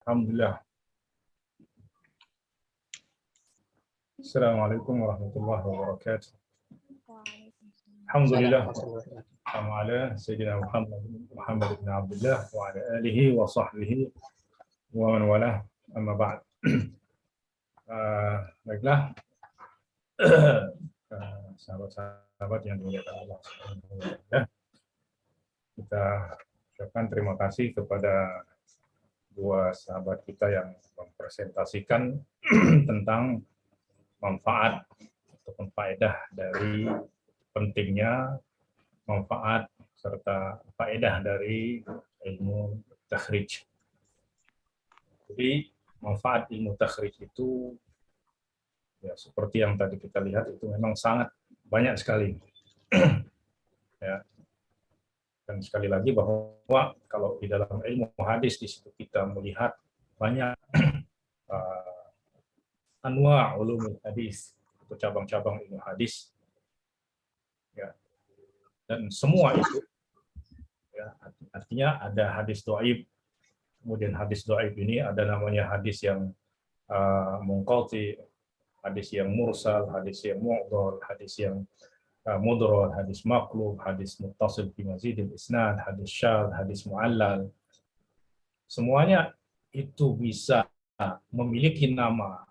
Alhamdulillah. Assalamualaikum warahmatullahi wabarakatuh. Alhamdulillah. Ala Sayyidina Muhammad bin Abdullah wa ala alihi wa sahbihi wa man walah, amma ba'd. Baiklah, sahabat-sahabat yang dimuliakan Allah Subhanahu wa taala. Kita ucapkan terima kasih kepada dua sahabat kita yang mempresentasikan tentang manfaat ataupun faedah dari pentingnya manfaat serta faedah dari ilmu takhrij. Jadi manfaat ilmu takhrij itu ya seperti yang tadi kita lihat itu memang sangat banyak sekali. Ya. Dan sekali lagi bahwa kalau di dalam ilmu hadis di situ kita melihat banyak anwa' ulumul hadis atau cabang-cabang ilmu hadis. Ya. Dan semua itu ya, artinya ada hadis dhaif. Kemudian hadis dhaif ini ada namanya hadis yang munqati, hadis yang mursal, hadis yang mu'dhal, hadis yang mudhar, hadis maqlub, hadis muttasil fi mazidil isnad, hadis syadz, hadis mu'allal. Semuanya itu bisa memiliki nama.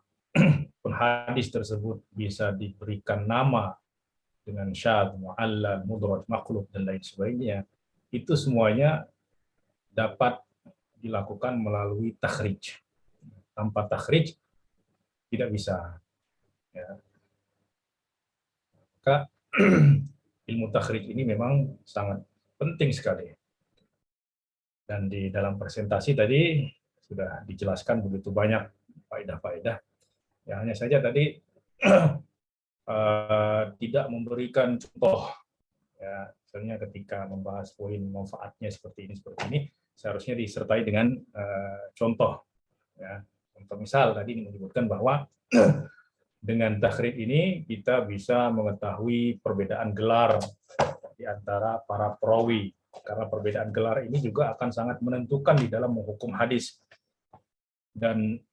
Hadis tersebut bisa diberikan nama dengan syadz, mu'allal, mudhar, maqlub dan lain sebagainya. Itu semuanya dapat dilakukan melalui takhrij. Tanpa takhrij tidak bisa. Ya. Maka ilmu takhrij ini memang sangat penting sekali. Dan di dalam presentasi tadi sudah dijelaskan begitu banyak faedah-faedah. Ya, hanya saja tadi tidak memberikan contoh. Ya, misalnya ketika membahas poin manfaatnya seperti ini, seharusnya disertai dengan contoh. Ya. Contoh misal tadi menyebutkan bahwa dengan takhrij ini kita bisa mengetahui perbedaan gelar di antara para perawi, karena perbedaan gelar ini juga akan sangat menentukan di dalam menghukum hadis. Dan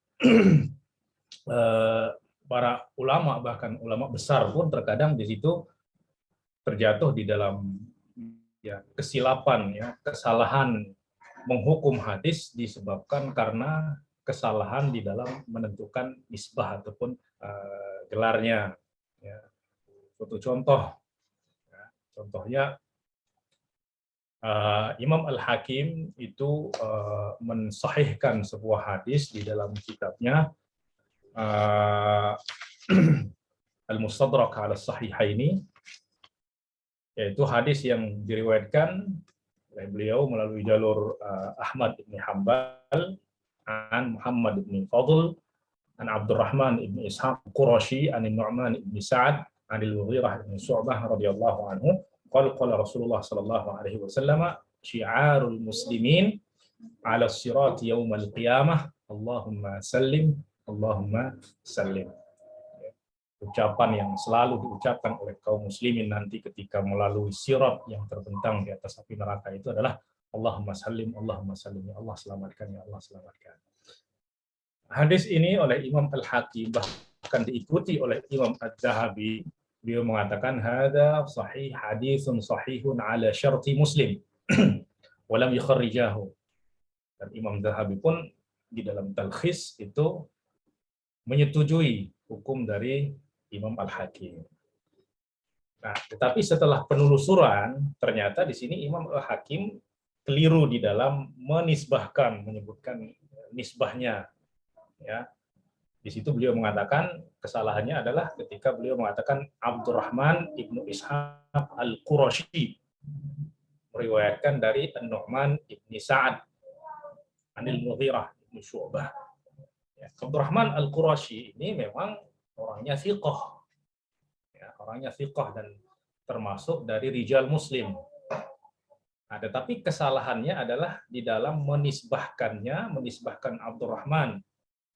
para ulama, bahkan ulama besar pun terkadang di situ terjatuh di dalam ya kesilapan, ya kesalahan menghukum hadis disebabkan karena kesalahan di dalam menentukan nisbah ataupun gelarnya. Ya. Suatu contoh, ya, contohnya Imam Al-Hakim itu mensahihkan sebuah hadis di dalam kitabnya Al-Mustadrak ala Sahihaini, yaitu hadis yang diriwayatkan oleh beliau melalui jalur Ahmad bin Hanbal an Muhammad bin Fadl an Abdurrahman ibn Ishaq Qurashi an Nu'man ibn Sa'ad an Al-Mughirah ibn Syu'bah radhiyallahu anhu qala qala Rasulullah sallallahu alaihi wasallam syi'arul muslimin 'ala as-sirat yaumal qiyamah Allahumma sallim Allahumma sallim. Ucapan yang selalu diucapkan oleh kaum muslimin nanti ketika melalui sirat yang terbentang di atas api neraka itu adalah Allahumma sallim ya Allah selamatkan, ya Allah selamatkan. Hadis ini oleh Imam Al-Hakim bahkan diikuti oleh Imam Az-Zahabi. Beliau mengatakan hadza sahih, haditsun sahihun ala syarti Muslim wa lam yukharrijahu. Dan Imam Zahabi pun di dalam talkhis itu menyetujui hukum dari Imam Al-Hakim. Nah, tetapi setelah penelusuran ternyata di sini Imam Al-Hakim keliru di dalam menisbahkan, menyebutkan nisbahnya. Ya, di situ beliau mengatakan kesalahannya adalah ketika beliau mengatakan Abdurrahman ibnu Ishaq Al-Qurashi meriwayatkan dari An-Nu'man ibni Sa'ad Anil Mughirah ibnu Syu'bah. Ya, Abdurrahman Al-Qurashi ini memang orangnya thiqah. Ya, orangnya thiqah dan termasuk dari rijal Muslim. Nah, tetapi kesalahannya adalah di dalam menisbahkan Abdurrahman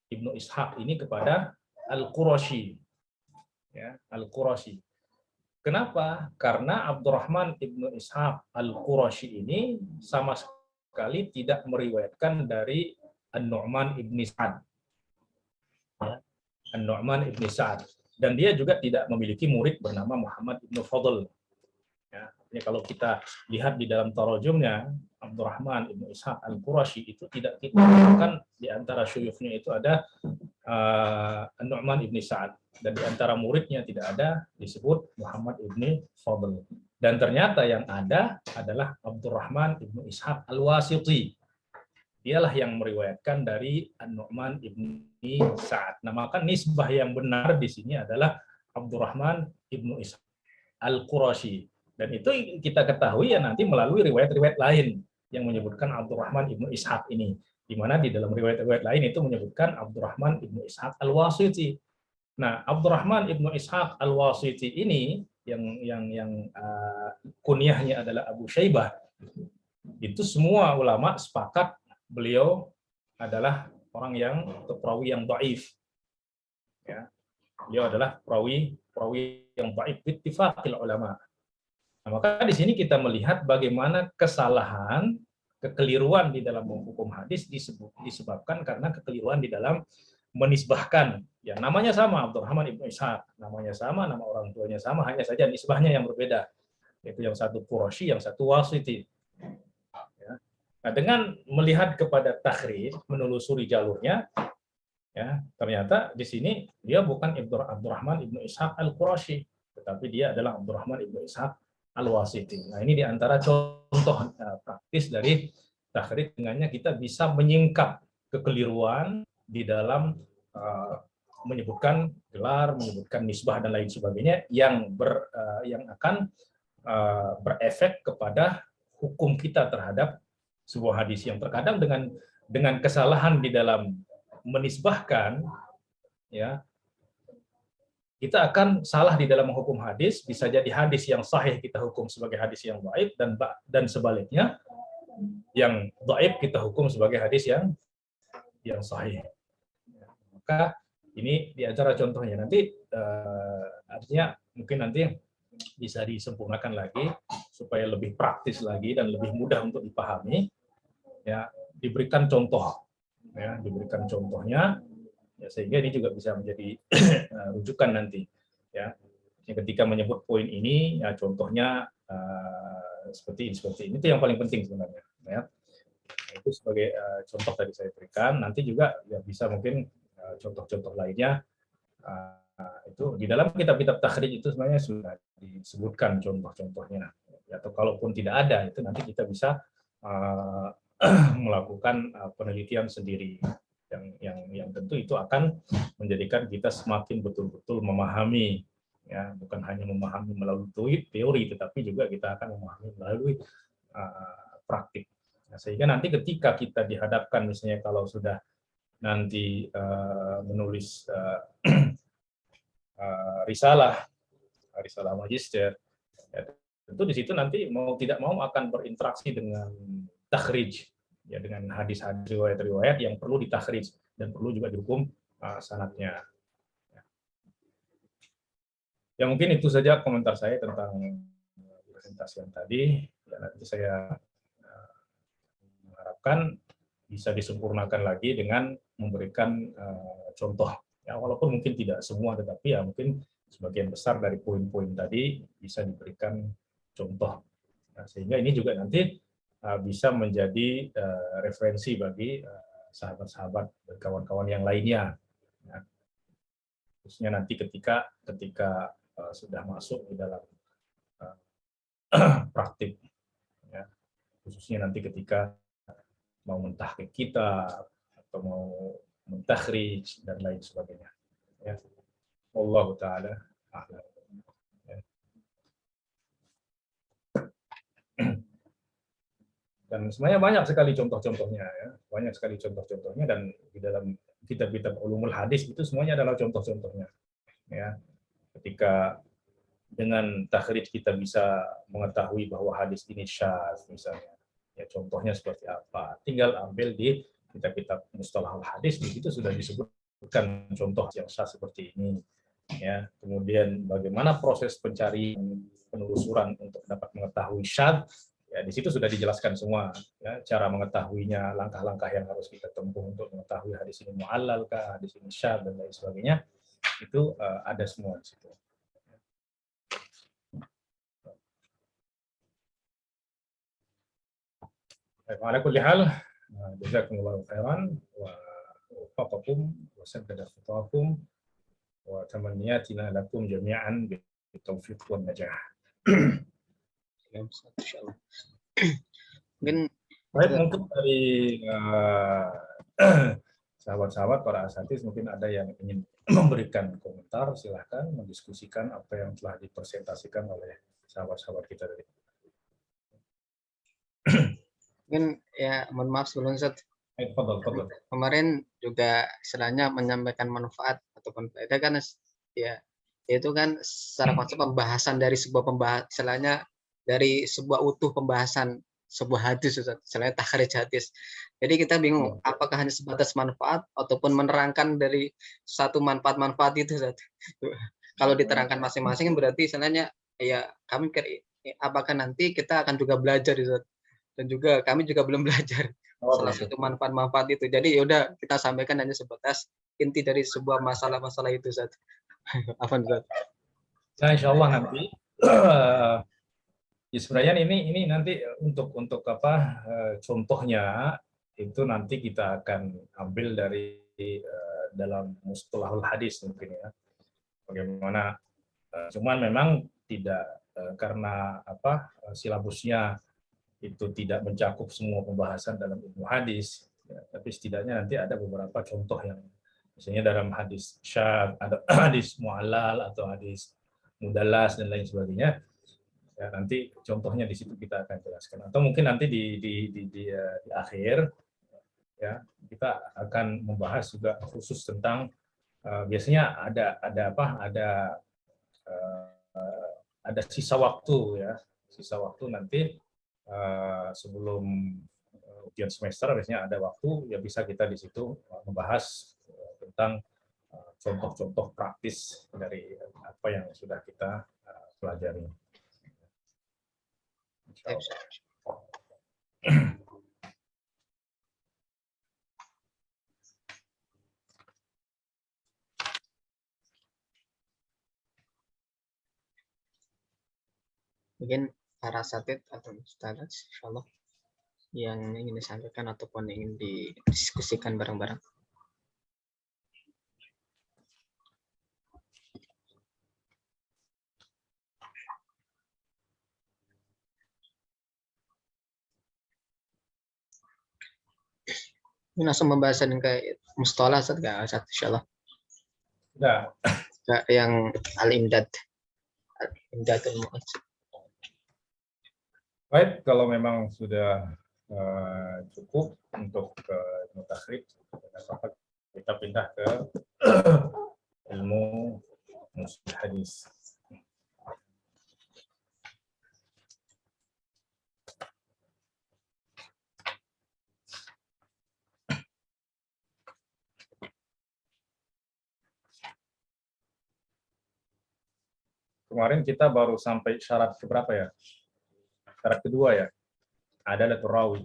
Ibnu Ishaq ini kepada Al-Qurashi. Ya, Al-Qurashi. Kenapa? Karena Abdurrahman Ibnu Ishaq Al-Qurashi ini sama sekali tidak meriwayatkan dari An-Nu'man ibni Sa'ad. Ya. An-Nu'man ibni Sa'ad. Dan dia juga tidak memiliki murid bernama Muhammad ibnu Fadl. Ya, kalau kita lihat di dalam tarajumnya, Abdurrahman ibnu Ishaq al-Qurashi itu tidak kita temukan di antara syuyukhnya itu ada An-Nu'man ibni Sa'ad, dan di antara muridnya tidak ada disebut Muhammad ibni Fadl. Dan ternyata yang ada adalah Abdurrahman ibnu Ishaq al-Wasiti. Dialah yang meriwayatkan dari An-Nu'man ibni Sa'ad. Nah, maka nisbah yang benar di sini adalah Abdurrahman ibnu Ishaq al-Qurashi. Dan itu kita ketahui ya nanti melalui riwayat-riwayat lain yang menyebutkan Abdurrahman ibnu Ishaq ini. Di mana di dalam riwayat-riwayat lain itu menyebutkan Abdurrahman ibnu Ishaq al-Wasiti. Nah, Abdurrahman ibnu Ishaq al-Wasiti ini yang kunyahnya adalah Abu Syaibah. Itu semua ulama sepakat beliau adalah orang yang perawi yang dhaif. Ya. Beliau adalah perawi yang dhaif bittifaqil ulama. Nah, maka di sini kita melihat bagaimana kesalahan, kekeliruan di dalam hukum hadis disebabkan karena kekeliruan di dalam menisbahkan. Ya, namanya sama, Abdurrahman ibnu Ishaq, namanya sama, nama orang tuanya sama, hanya saja nisbahnya yang berbeda. Yaitu yang satu Qurashi, yang satu Wasiti. Ya. Nah, dengan melihat kepada takhrij, menelusuri jalurnya, ya, ternyata di sini dia bukan Abdurrahman ibnu Ishaq al-Qurashi, tetapi dia adalah Abdurrahman ibnu Ishaq al-Wasiti. Nah, ini diantara contoh praktis dari takhrij, dengannya kita bisa menyingkap kekeliruan di dalam menyebutkan gelar, menyebutkan nisbah dan lain sebagainya yang akan berefek kepada hukum kita terhadap sebuah hadis, yang terkadang dengan kesalahan di dalam menisbahkan, ya, kita akan salah di dalam hukum hadis. Bisa jadi hadis yang sahih kita hukum sebagai hadis yang dhaif, dan sebaliknya yang dhaif kita hukum sebagai hadis yang sahih. Maka ini di antara contohnya. Nanti artinya mungkin nanti bisa disempurnakan lagi supaya lebih praktis lagi dan lebih mudah untuk dipahami. Ya, diberikan contoh, ya, diberikan contohnya. Ya, sehingga ini juga bisa menjadi rujukan nanti, ya, ketika menyebut poin ini, ya, contohnya seperti ini itu yang paling penting sebenarnya, ya. Itu sebagai contoh tadi saya berikan. Nanti juga ya bisa mungkin contoh-contoh lainnya itu di dalam kitab-kitab takhrij itu sebenarnya sudah disebutkan contoh-contohnya, ya, atau kalaupun tidak ada itu nanti kita bisa melakukan penelitian sendiri. Yang tentu itu akan menjadikan kita semakin betul-betul memahami, ya, bukan hanya memahami melalui teori, tetapi juga kita akan memahami melalui praktik. Nah, sehingga nanti ketika kita dihadapkan, misalnya kalau sudah nanti menulis risalah magister, ya, tentu di situ nanti mau tidak mau akan berinteraksi dengan takhrij, ya, dengan hadis-hadis riwayat-riwayat yang perlu ditakhrij dan perlu juga dihukum sanadnya. Ya, mungkin itu saja komentar saya tentang presentasi yang tadi. Ya, nanti saya mengharapkan bisa disempurnakan lagi dengan memberikan contoh. Ya, walaupun mungkin tidak semua, tetapi ya mungkin sebagian besar dari poin-poin tadi bisa diberikan contoh. Nah, sehingga ini juga nanti bisa menjadi referensi bagi sahabat-sahabat dan kawan-kawan yang lainnya, ya. Khususnya nanti ketika sudah masuk di dalam praktik, ya. Khususnya nanti ketika mau mentahqiq kitab atau mau mentakhrij dan lain sebagainya, ya. Wallahu taala a'lam. Dan sebenarnya banyak sekali contoh-contohnya, ya. Banyak sekali contoh-contohnya, dan di dalam kitab-kitab ulumul hadis itu semuanya adalah contoh-contohnya, ya. Ketika dengan takhrij kita bisa mengetahui bahwa hadis ini syadz misalnya, ya, contohnya seperti apa, tinggal ambil di kitab-kitab mustalahul hadis, di situ sudah disebutkan contoh yang syadz seperti ini, ya. Kemudian bagaimana proses pencarian, penelusuran untuk dapat mengetahui syadz, Ya, di situ sudah dijelaskan semua, ya, cara mengetahuinya, langkah-langkah yang harus kita tempuh untuk mengetahui hadis ini mu'allal kah, hadis ini syadz dan lain sebagainya, itu ada semua di situ. Ala kulli hal, jazakumullahu khairan wa waffaqakum wa saddada khutaakum wa tamanniyatina lakum jami'an bitaufiq wan najah. Insyaallah. Mungkin Baik, mungkin dari sahabat-sahabat para asatidz mungkin ada yang ingin memberikan komentar, silahkan mendiskusikan apa yang telah dipresentasikan oleh sahabat-sahabat kita tadi. mungkin ya mohon maaf sebelum Ustaz. Fadhal. Kemarin juga istilahnya menyampaikan manfaat ataupun faedah kan ya itu kan secara konsep pembahasan dari sebuah istilahnya dari sebuah utuh pembahasan sebuah hadis, istilahnya takhrij hadis. Jadi kita bingung apakah hanya sebatas manfaat ataupun menerangkan dari satu manfaat-manfaat itu, Ustaz. Kalau diterangkan masing-masing berarti istilahnya ya kami apakah nanti kita akan juga belajar, Ustaz. Dan juga kami juga belum belajar salah satu manfaat-manfaat itu. Jadi ya udah kita sampaikan hanya sebatas inti dari sebuah masalah-masalah itu, Ustaz. Apa, Ustaz? Nah, insyaallah nanti ya sebenarnya ini nanti untuk apa contohnya itu nanti kita akan ambil dari dalam mustalahul hadis mungkin ya. Bagaimana cuman memang tidak karena apa silabusnya itu tidak mencakup semua pembahasan dalam ilmu hadis, ya, tapi setidaknya nanti ada beberapa contoh yang misalnya dalam hadis syadz, ada hadis mu'allal atau hadis mudallas dan lain sebagainya. Ya, nanti contohnya di situ kita akan jelaskan. Atau mungkin nanti di akhir ya kita akan membahas juga khusus tentang biasanya ada sisa waktu ya, sisa waktu nanti sebelum ujian semester biasanya ada waktu ya bisa kita di situ membahas tentang contoh-contoh praktis dari apa yang sudah kita pelajari. Mungkin para asatidz atau ustadz insyaallah yang ingin disampaikan ataupun ingin didiskusikan bareng-bareng. Ini langsung pembahasan ke mustalah, Ustaz, insyaallah. Nah, Yang al-imdad. Al-imdadul mu'ad. baik, kalau memang sudah cukup untuk takhrij, kita pindah ke ilmu mustalah hadis. Kemarin kita baru sampai syarat keberapa ya? Syarat kedua ya, adalatul rawi.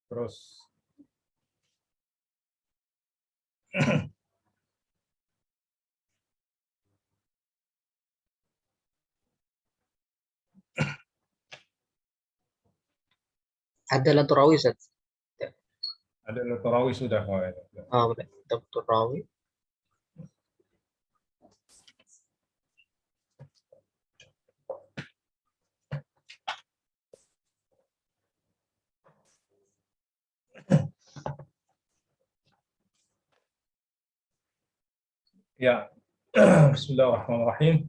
Terus Adalah turawi, Ustaz. Ada tarawih sudah. Oh, ya. Oh, turawi. Ya, Bismillahirrahmanirrahim.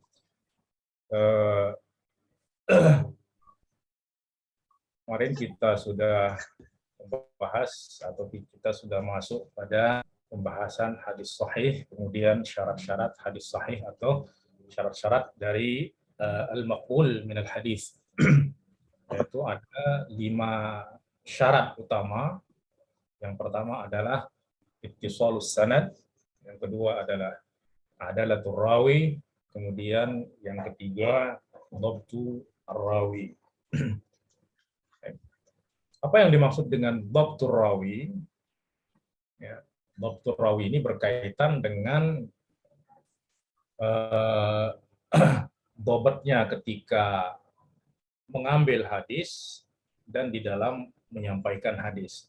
Kemarin kita sudah membahas atau kita sudah masuk pada pembahasan hadis sahih, kemudian syarat-syarat hadis sahih atau syarat-syarat dari al-maqbul min al-hadis. Yaitu ada 5 syarat utama. Yang pertama adalah ittisalus sanad, yang kedua adalah adalatul rawi, kemudian yang ketiga dhabtu ar-rawi. Apa yang dimaksud dengan dhabtur rawi? Ya, dhabtur rawi ini berkaitan dengan dhabatnya ketika mengambil hadis dan di dalam menyampaikan hadis.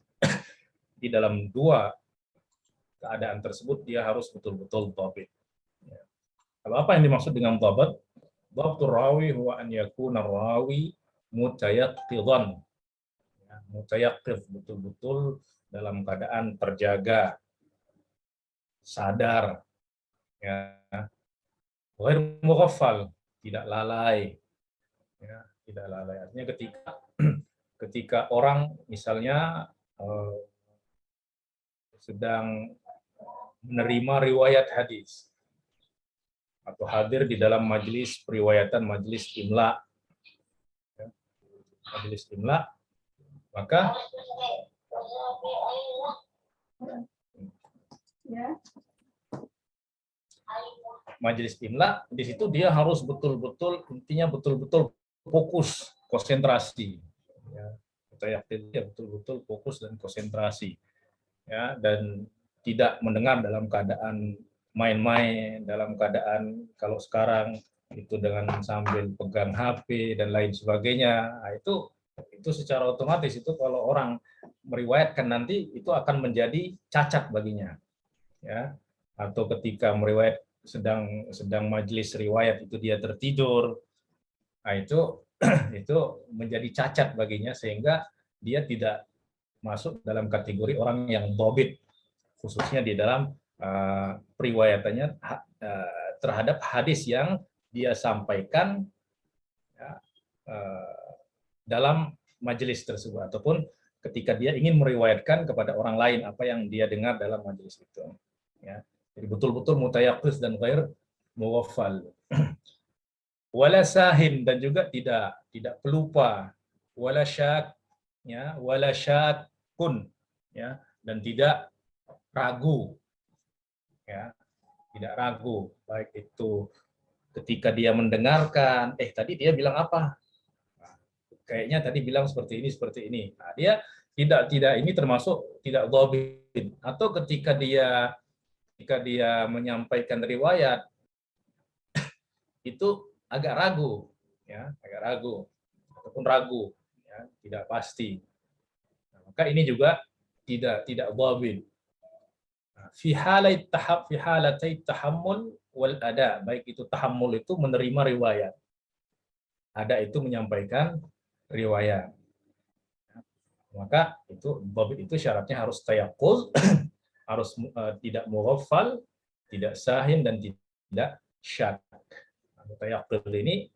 Di dalam 2 keadaan tersebut dia harus betul-betul dhabit. Ya. Kalau apa yang dimaksud dengan dhabat? Dhabtur rawi huwa an yakuna rawi mutayaqqidan. Mutayaqqidh, betul-betul dalam keadaan terjaga, sadar, ya, ghair mughaffal, tidak lalai, ya, tidak lalai. Artinya ketika orang misalnya sedang menerima riwayat hadis atau hadir di dalam majelis periwayatan, majelis imla, ya, majelis imla, maka majelis imla di situ dia harus betul-betul, intinya betul-betul fokus, konsentrasi. Ya, kita yakin dia betul-betul fokus dan konsentrasi. Ya, dan tidak mendengar dalam keadaan main-main, dalam keadaan kalau sekarang itu dengan sambil pegang HP dan lain sebagainya. Nah, itu secara otomatis itu kalau orang meriwayatkan nanti itu akan menjadi cacat baginya, ya. Atau ketika meriwayat sedang majelis riwayat itu dia tertidur, nah itu menjadi cacat baginya sehingga dia tidak masuk dalam kategori orang yang dhabit, khususnya di dalam periwayatannya terhadap hadis yang dia sampaikan, ya, dalam majelis tersebut ataupun ketika dia ingin meriwayatkan kepada orang lain apa yang dia dengar dalam majelis itu, ya. Jadi betul-betul mutayaqqidh dan ghair mughaffal. Wala sahin, dan juga tidak pelupa, wala syak, ya, wala syakun, ya, dan tidak ragu, ya, tidak ragu, baik itu ketika dia mendengarkan, tadi dia bilang apa? Kayaknya tadi bilang seperti ini. Nah, dia tidak ini termasuk tidak dhabit. Atau ketika dia menyampaikan riwayat itu agak ragu, ya, agak ragu ataupun ragu, ya, tidak pasti. Nah, maka ini juga tidak dhabit. Nah, fi halatai tahammul wal ada, baik itu tahammul itu menerima riwayat, ada itu menyampaikan riwayat. Maka itu dhabit itu syaratnya harus tayaqquz, harus tidak mughaffal, tidak sahin, dan tidak syak. Tayaqquz ini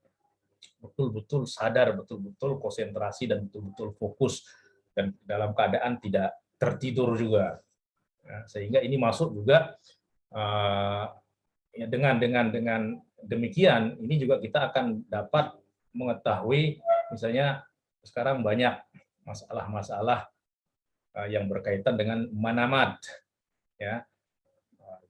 betul-betul sadar, betul-betul konsentrasi, dan betul-betul fokus, dan dalam keadaan tidak tertidur juga. Ya, sehingga ini masuk juga ya, dengan demikian ini juga kita akan dapat mengetahui misalnya sekarang banyak masalah-masalah yang berkaitan dengan manamat, ya.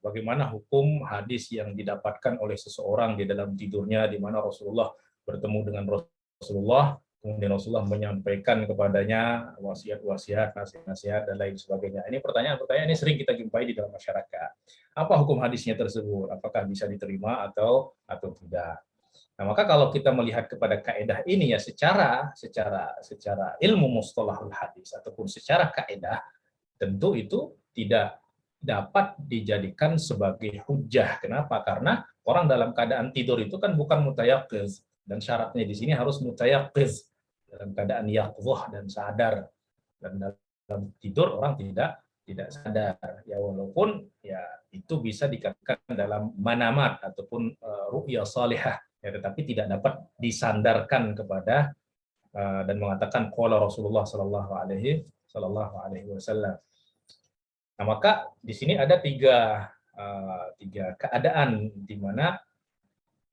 Bagaimana hukum hadis yang didapatkan oleh seseorang di dalam tidurnya, di mana Rasulullah bertemu dengan Rasulullah, kemudian Rasulullah menyampaikan kepadanya wasiat-wasiat, nasihat-nasihat, dan lain sebagainya. Ini pertanyaan-pertanyaan ini sering kita jumpai di dalam masyarakat. Apa hukum hadisnya tersebut? Apakah bisa diterima atau tidak? Nah, maka kalau kita melihat kepada kaidah ini ya secara ilmu mustalahul hadis ataupun secara kaidah, tentu itu tidak dapat dijadikan sebagai hujjah. Kenapa? Karena orang dalam keadaan tidur itu kan bukan mutayaqiz, dan syaratnya di sini harus mutayaqiz, dalam keadaan yaqdhah dan sadar. Dan dalam tidur orang tidak sadar. Ya walaupun ya itu bisa dikatakan dalam manamat ataupun ru'ya salihah, ya, tetapi tidak dapat disandarkan kepada dan mengatakan qala Rasulullah sallallahu alaihi wasallam. Nah, maka di sini ada tiga keadaan di mana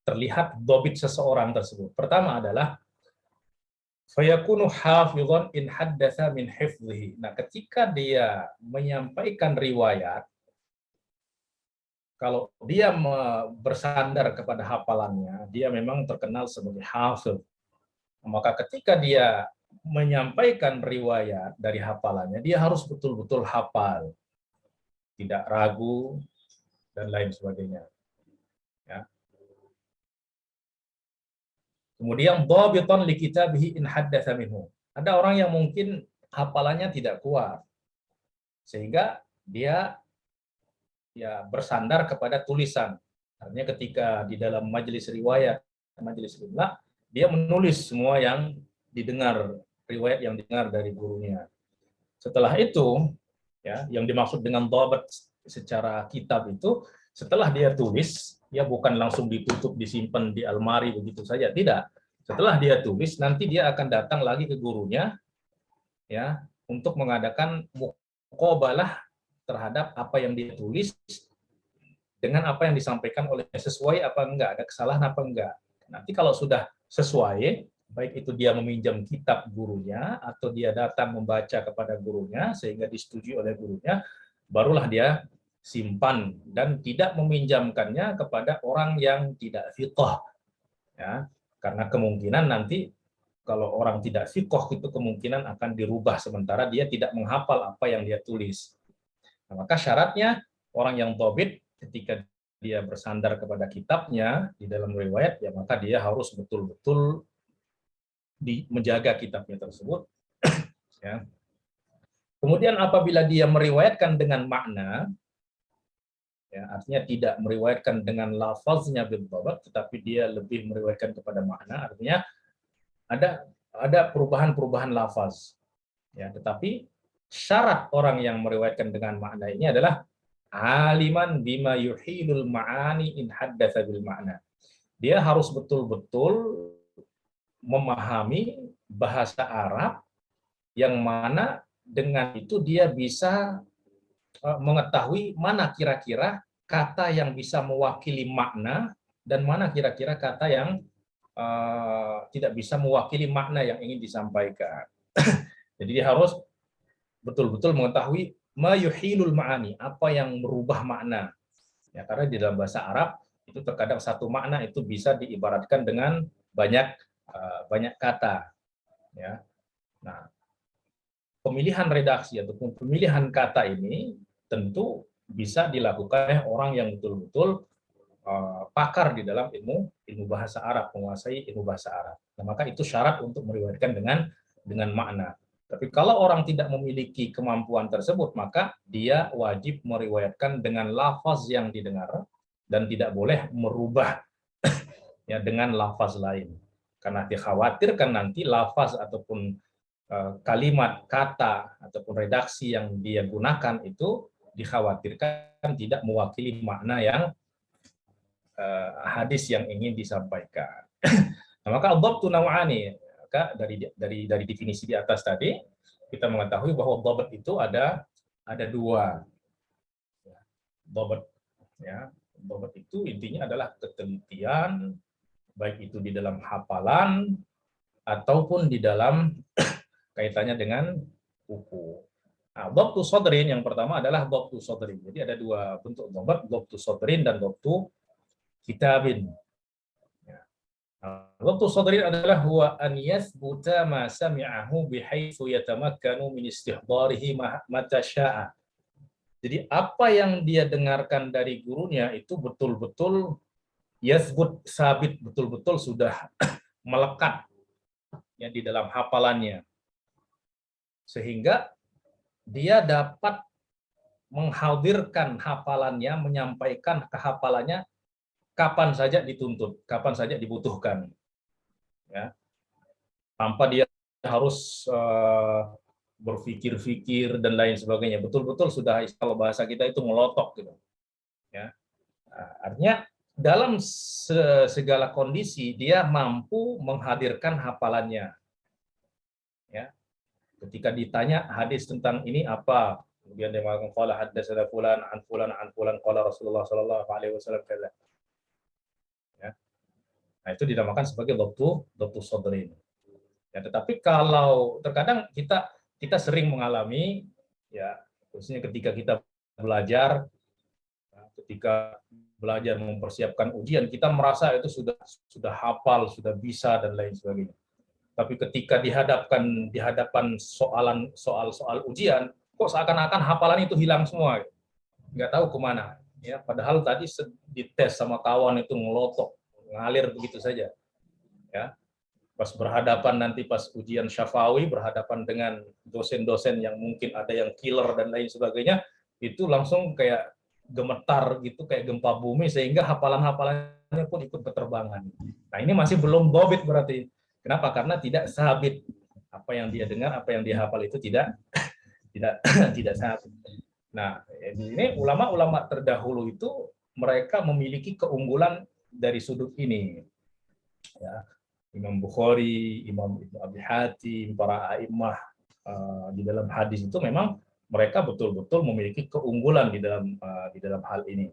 terlihat dhabit seseorang tersebut. Pertama adalah fayakunu hafizan in haddatsa min hifdhihi. Nah, ketika dia menyampaikan riwayat, kalau dia bersandar kepada hafalannya, dia memang terkenal sebagai hafiz. Maka ketika dia menyampaikan riwayat dari hafalannya, dia harus betul-betul hafal, tidak ragu, dan lain sebagainya. Ya. Kemudian dhabitan li kitabihi in haddatsa minhu. Ada orang yang mungkin hafalannya tidak kuat, sehingga dia ya bersandar kepada tulisan. Artinya ketika di dalam majelis riwayat, majelis imla, dia menulis semua yang didengar, riwayat yang didengar dari gurunya. Setelah itu, ya, yang dimaksud dengan dhabat secara kitab itu, setelah dia tulis, ya bukan langsung ditutup, disimpan di almari begitu saja, tidak. Setelah dia tulis, nanti dia akan datang lagi ke gurunya, ya, untuk mengadakan muqabalah terhadap apa yang dia tulis dengan apa yang disampaikan oleh sesuai apa enggak, ada kesalahan apa enggak. Nanti kalau sudah sesuai, baik itu dia meminjam kitab gurunya atau dia datang membaca kepada gurunya sehingga disetujui oleh gurunya, barulah dia simpan dan tidak meminjamkannya kepada orang yang tidak fiqh, ya, karena kemungkinan nanti kalau orang tidak fiqh itu kemungkinan akan dirubah sementara dia tidak menghafal apa yang dia tulis. Nah, maka syaratnya orang yang dhabit ketika dia bersandar kepada kitabnya di dalam riwayat, ya maka dia harus betul-betul menjaga kitabnya tersebut. Ya. Kemudian apabila dia meriwayatkan dengan makna, ya, artinya tidak meriwayatkan dengan lafaznya bil dhabt, tetapi dia lebih meriwayatkan kepada makna, artinya ada perubahan-perubahan lafaz. Ya, tetapi syarat orang yang meriwayatkan dengan makna ini adalah aliman bima yuhilul ma'ani in haddatsa bil makna. Dia harus betul-betul memahami bahasa Arab yang mana dengan itu dia bisa mengetahui mana kira-kira kata yang bisa mewakili makna dan mana kira-kira kata yang tidak bisa mewakili makna yang ingin disampaikan. Jadi dia harus betul-betul mengetahui ma yuhilul ma'ani, apa yang merubah makna. Ya, karena di dalam bahasa Arab itu terkadang satu makna itu bisa diibaratkan dengan banyak kata. Ya. Nah, pemilihan redaksi ataupun pemilihan kata ini tentu bisa dilakukan oleh orang yang betul-betul pakar di dalam ilmu bahasa Arab, menguasai ilmu bahasa Arab. Nah, maka itu syarat untuk meriwayatkan dengan makna. Tapi kalau orang tidak memiliki kemampuan tersebut, maka dia wajib meriwayatkan dengan lafaz yang didengar dan tidak boleh merubah ya dengan lafaz lain. Karena dikhawatirkan nanti lafaz ataupun kalimat, kata ataupun redaksi yang dia gunakan itu dikhawatirkan tidak mewakili makna yang hadis yang ingin disampaikan. Nah, maka dhabtu naw'ani. Maka dari definisi di atas tadi kita mengetahui bahwa dhabt itu ada dua. Dhabt, ya. Dhabt itu intinya adalah ketelitian, baik itu di dalam hafalan ataupun di dalam kaitannya dengan buku. Nah, dhabtu sadrin yang pertama adalah dhabtu sadrin. Jadi ada dua bentuk dhabt, dhabtu sadrin dan dhabtu kitabin. Dhabtu sadri adalah huwa an yathbuta ma sami'ahu bihaitsu yatamakkanu min istihdarihi mata syaa. Jadi apa yang dia dengarkan dari gurunya itu betul-betul yathbut, sabit, betul-betul sudah melekat ya di dalam hafalannya, sehingga dia dapat menghadirkan hafalannya, menyampaikan kehafalannya kapan saja dituntut, kapan saja dibutuhkan, ya, tanpa dia harus berpikir-pikir dan lain sebagainya. Betul-betul sudah, kalau bahasa kita itu melotok gitu, ya. Artinya dalam segala kondisi dia mampu menghadirkan hafalannya, ya. Ketika ditanya hadis tentang ini apa, kemudian dia mengatakan qala haddatsana fulan an fulan an fulan qala Rasulullah sallallahu alaihi wasallam kaza. Ya. Nah, itu dinamakan sebagai dhabtu sadrin. Ya, tetapi kalau terkadang kita sering mengalami, ya, khususnya ketika kita belajar, ketika belajar mempersiapkan ujian, kita merasa itu sudah hafal, sudah bisa dan lain sebagainya. Tapi ketika di hadapan soal ujian, kok seakan-akan hafalan itu hilang semua, nggak tahu kemana. Ya, padahal tadi dites sama kawan itu ngelotok, ngalir begitu saja. Ya, pas berhadapan nanti pas ujian syafawi, berhadapan dengan dosen-dosen yang mungkin ada yang killer dan lain sebagainya, itu langsung kayak gemetar gitu, kayak gempa bumi, sehingga hafalan-hafalannya pun ikut berterbangan. Nah, ini masih belum bobit berarti. Kenapa? Karena tidak sabit. Apa yang dia dengar, apa yang dia hafal itu tidak tidak sabit. Nah, ini ulama-ulama terdahulu itu mereka memiliki keunggulan dari sudut ini. Ya, Imam Bukhari, Imam Ibnu Abi Hatim, para a'immah di dalam hadis itu memang mereka betul-betul memiliki keunggulan di dalam hal ini.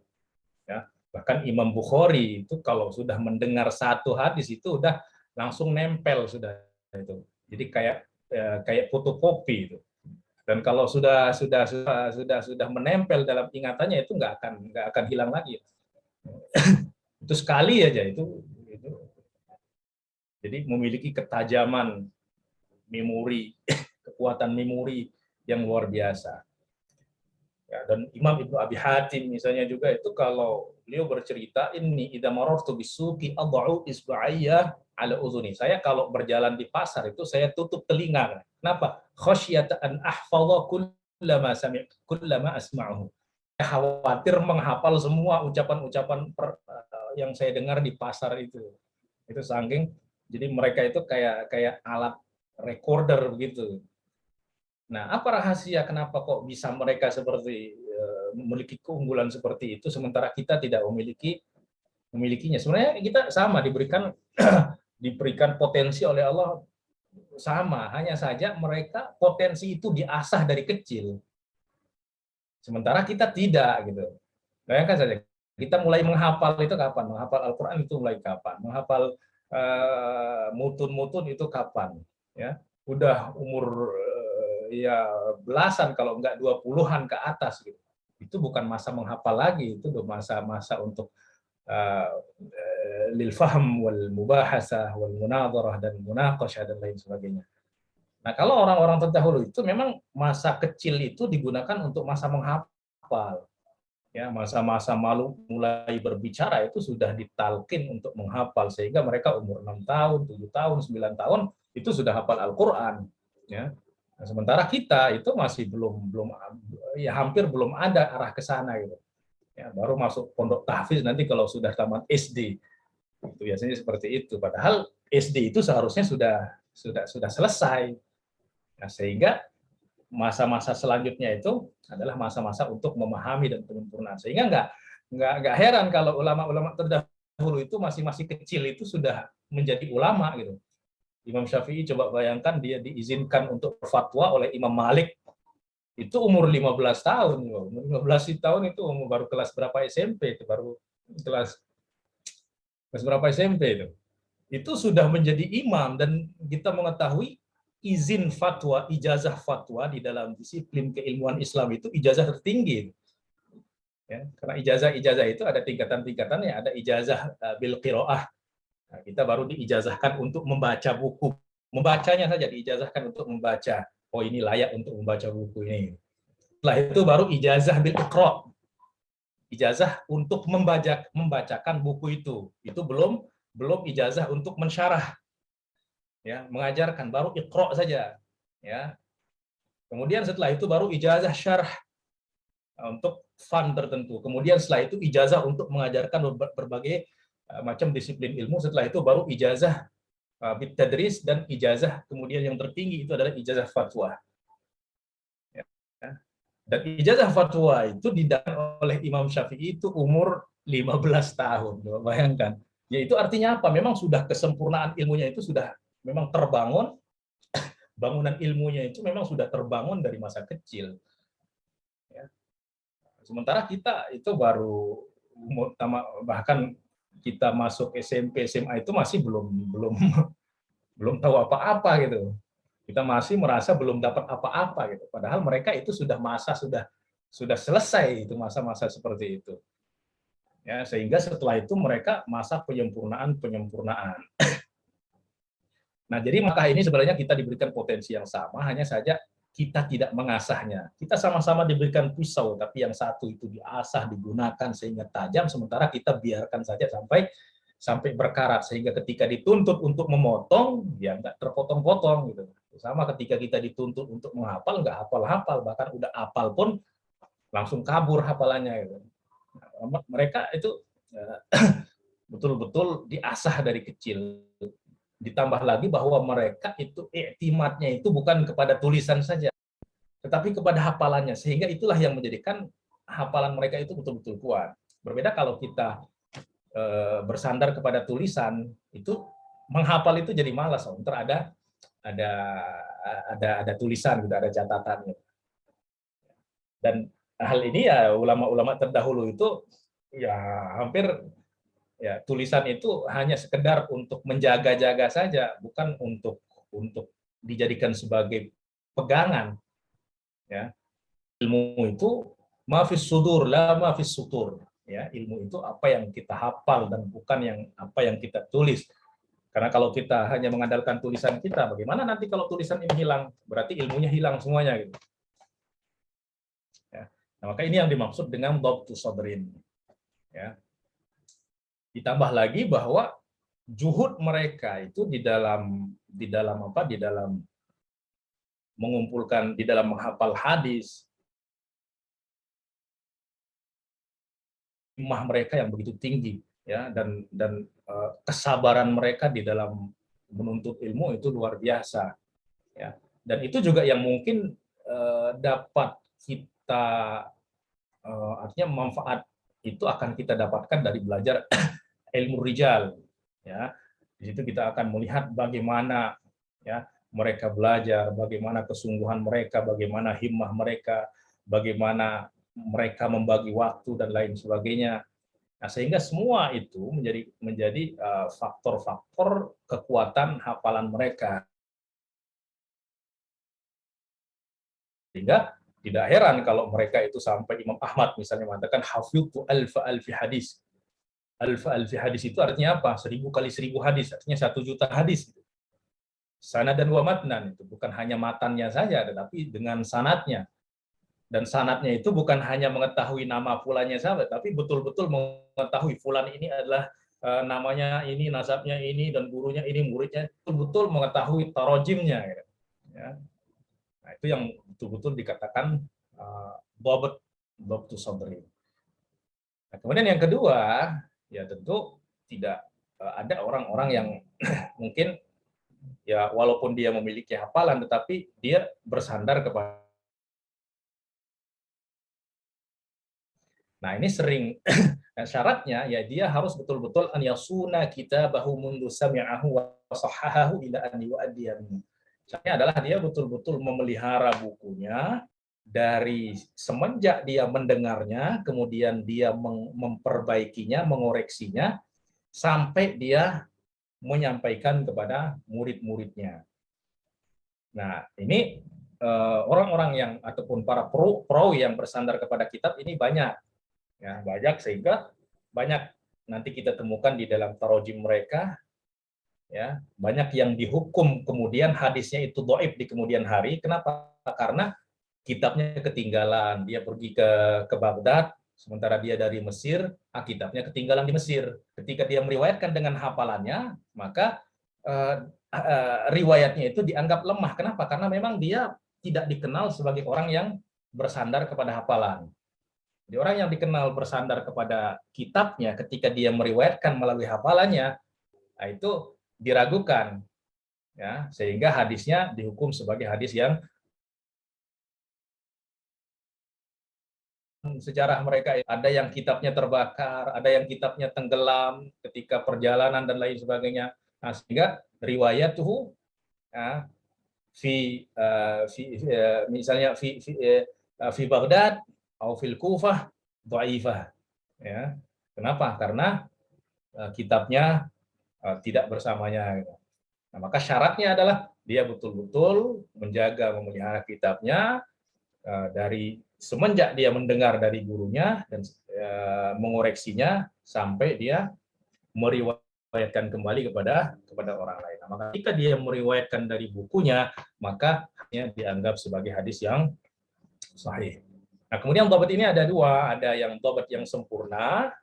Ya, bahkan Imam Bukhari itu kalau sudah mendengar satu hadis itu udah langsung nempel sudah itu. Jadi kayak fotokopi itu. Dan kalau sudah menempel dalam ingatannya itu nggak akan hilang lagi. Itu sekali aja itu. Jadi memiliki ketajaman memori, kekuatan memori yang luar biasa. Ya, dan Imam Ibnu Abi Hatim misalnya juga itu kalau beliau bercerita, ini idza marartu bisuqi ad'u isba'ayya ala uzuni. Saya kalau berjalan di pasar itu saya tutup telinga. Kenapa? Khasyata an ahfadha kullama asma'uhu. Saya khawatir menghafal semua ucapan-ucapan yang saya dengar di pasar itu. Itu saking, jadi mereka itu kayak alat recorder begitu. Nah, apa rahasia kenapa kok bisa mereka memiliki keunggulan seperti itu sementara kita tidak memilikinya? Sebenarnya kita sama diberikan potensi oleh Allah sama, hanya saja mereka potensi itu diasah dari kecil. Sementara kita tidak gitu. Bayangkan saja, kita mulai menghafal itu kapan? Menghafal Al-Qur'an itu mulai kapan? Menghafal mutun-mutun itu kapan? Ya, udah umur ya belasan kalau enggak 20-an ke atas gitu. Itu bukan masa menghafal lagi, itu udah masa-masa untuk lil fahm wal mubahasah wal munadharah dan munaqasyah dan lain sebagainya. Nah, kalau orang-orang terdahulu itu memang masa kecil itu digunakan untuk masa menghafal. Ya, masa-masa mulai berbicara itu sudah ditalkin untuk menghafal, sehingga mereka umur 6 tahun, 7 tahun, 9 tahun itu sudah hafal Al-Qur'an, ya. Nah, sementara kita itu masih belum ya hampir belum ada arah ke sana gitu. Ya, baru masuk pondok tahfiz nanti kalau sudah tamat SD. Itu biasanya seperti itu. Padahal SD itu seharusnya sudah selesai. Nah, sehingga masa-masa selanjutnya itu adalah masa-masa untuk memahami dan penyempurnaan. Sehingga nggak heran kalau ulama-ulama terdahulu itu masih kecil itu sudah menjadi ulama gitu. Imam Syafi'i coba bayangkan dia diizinkan untuk berfatwa oleh Imam Malik itu umur 15 tahun. Umur 15 tahun itu baru kelas berapa SMP itu, baru kelas berapa SMP itu. Itu sudah menjadi imam, dan kita mengetahui izin fatwa, ijazah fatwa di dalam disiplin keilmuan Islam itu ijazah tertinggi. Ya, karena ijazah itu ada tingkatan-tingkatannya, ada ijazah bil qiraah. Nah, kita baru diijazahkan untuk membaca buku. Membacanya saja diijazahkan untuk membaca. Oh, ini layak untuk membaca buku ini. Setelah itu baru ijazah bil iqra. Ijazah untuk membacakan buku itu. Itu belum ijazah untuk mensyarah. Ya, mengajarkan, baru iqra saja. Ya. Kemudian setelah itu baru ijazah syarah untuk fan tertentu. Kemudian setelah itu ijazah untuk mengajarkan berbagai macam disiplin ilmu. Setelah itu baru ijazah bit tadris, dan ijazah kemudian yang tertinggi itu adalah ijazah fatwa. Ya. Dan ijazah fatwa itu didapat oleh Imam Syafi'i itu umur 15 tahun. Bayangkan. Ya, itu artinya apa? Memang sudah kesempurnaan ilmunya itu sudah memang terbangun, bangunan ilmunya itu memang sudah terbangun dari masa kecil. Ya. Sementara kita itu baru bahkan kita masuk SMP SMA itu masih belum tahu apa-apa gitu. Kita masih merasa belum dapat apa-apa gitu. Padahal mereka itu sudah selesai itu masa-masa seperti itu. Ya, sehingga setelah itu mereka masa penyempurnaan. Nah, jadi maka ini sebenarnya kita diberikan potensi yang sama, hanya saja kita tidak mengasahnya. Kita sama-sama diberikan pisau, tapi yang satu itu diasah, digunakan sehingga tajam, sementara kita biarkan saja sampai berkarat, sehingga ketika dituntut untuk memotong, ya nggak terpotong-potong gitu. Sama ketika kita dituntut untuk menghafal, nggak hafal-hafal, bahkan udah hafal pun langsung kabur hafalannya gitu. Nah, mereka itu betul-betul diasah dari kecil. Ditambah lagi bahwa mereka itu iktimatnya itu bukan kepada tulisan saja, tetapi kepada hafalannya, sehingga itulah yang menjadikan hafalan mereka itu betul-betul kuat. Berbeda kalau kita bersandar kepada tulisan, itu menghafal itu jadi malas. Ntar ada tulisan gitu, ada catatannya. Dan hal ini ya ulama-ulama terdahulu itu ya hampir ya tulisan itu hanya sekedar untuk menjaga-jaga saja, bukan untuk dijadikan sebagai pegangan. Ya, ilmu itu mafis sudur la mafis sutur. Ya, ilmu itu apa yang kita hafal dan bukan yang apa yang kita tulis. Karena kalau kita hanya mengandalkan tulisan kita, bagaimana nanti kalau tulisan ini hilang? Berarti ilmunya hilang semuanya gitu. Ya. Nah, maka ini yang dimaksud dengan dhabtu sadrin. Ya. Ditambah lagi bahwa juhud mereka itu di dalam mengumpulkan, di dalam menghafal hadis, himmah mereka yang begitu tinggi, ya, dan kesabaran mereka di dalam menuntut ilmu itu luar biasa, ya. Dan itu juga yang mungkin dapat kita artinya manfaat itu akan kita dapatkan dari belajar ilmu rijal, ya. Di situ kita akan melihat bagaimana ya mereka belajar, bagaimana kesungguhan mereka, bagaimana himmah mereka, bagaimana mereka membagi waktu dan lain sebagainya. Nah, sehingga semua itu menjadi faktor-faktor kekuatan hafalan mereka. Sehingga tidak heran kalau mereka itu sampai Imam Ahmad misalnya mengatakan hafidhu alfi hadis. Alfi hadis itu artinya apa? 1000 kali 1000 hadis, artinya 1.000.000 hadis. Sanad dan wa matnan, itu bukan hanya matannya saja, tetapi dengan sanatnya. Dan sanatnya itu bukan hanya mengetahui nama fulannya saja, tapi betul-betul mengetahui fulan ini adalah namanya ini, nasabnya ini, dan gurunya ini, muridnya, betul-betul mengetahui tarojimnya. Ya. Nah, itu yang betul-betul dikatakan dhabtu sadri. Nah, kemudian yang kedua, ya tentu tidak ada orang-orang yang mungkin ya walaupun dia memiliki hafalan tetapi dia bersandar kepada. Nah, ini sering syaratnya ya dia harus betul-betul an yasuna kitabahu mundu sami'ahu wa sahahahu ila an yu'addiyahu. Syaratnya adalah dia betul-betul memelihara bukunya dari semenjak dia mendengarnya, kemudian dia memperbaikinya, mengoreksinya sampai dia menyampaikan kepada murid-muridnya. Nah, ini orang-orang yang ataupun para pro yang bersandar kepada kitab ini banyak, ya banyak, sehingga banyak nanti kita temukan di dalam tarojim mereka Ya, banyak yang dihukum kemudian hadisnya itu dhaif di kemudian hari. Kenapa? Karena kitabnya ketinggalan. Dia pergi ke Baghdad, sementara dia dari Mesir, kitabnya ketinggalan di Mesir. Ketika dia meriwayatkan dengan hafalannya, maka riwayatnya itu dianggap lemah. Kenapa? Karena memang dia tidak dikenal sebagai orang yang bersandar kepada hafalan. Jadi orang yang dikenal bersandar kepada kitabnya ketika dia meriwayatkan melalui hafalannya, nah itu diragukan, ya, sehingga hadisnya dihukum sebagai hadis yang sejarah mereka ada yang kitabnya terbakar, ada yang kitabnya tenggelam ketika perjalanan dan lain sebagainya. Nah, sehingga riwayat tuh ya, misalnya fi Baghdad atau fil Kufah dhaifah, ya. Kenapa? Karena kitabnya tidak bersamanya. Nah, maka syaratnya adalah dia betul-betul menjaga, memelihara kitabnya dari semenjak dia mendengar dari gurunya dan mengoreksinya sampai dia meriwayatkan kembali kepada orang lain. Nah, maka ketika dia meriwayatkan dari bukunya, maka hanya dianggap sebagai hadis yang sahih. Nah, kemudian dhabat ini ada dua, ada yang dhabat yang sempurna,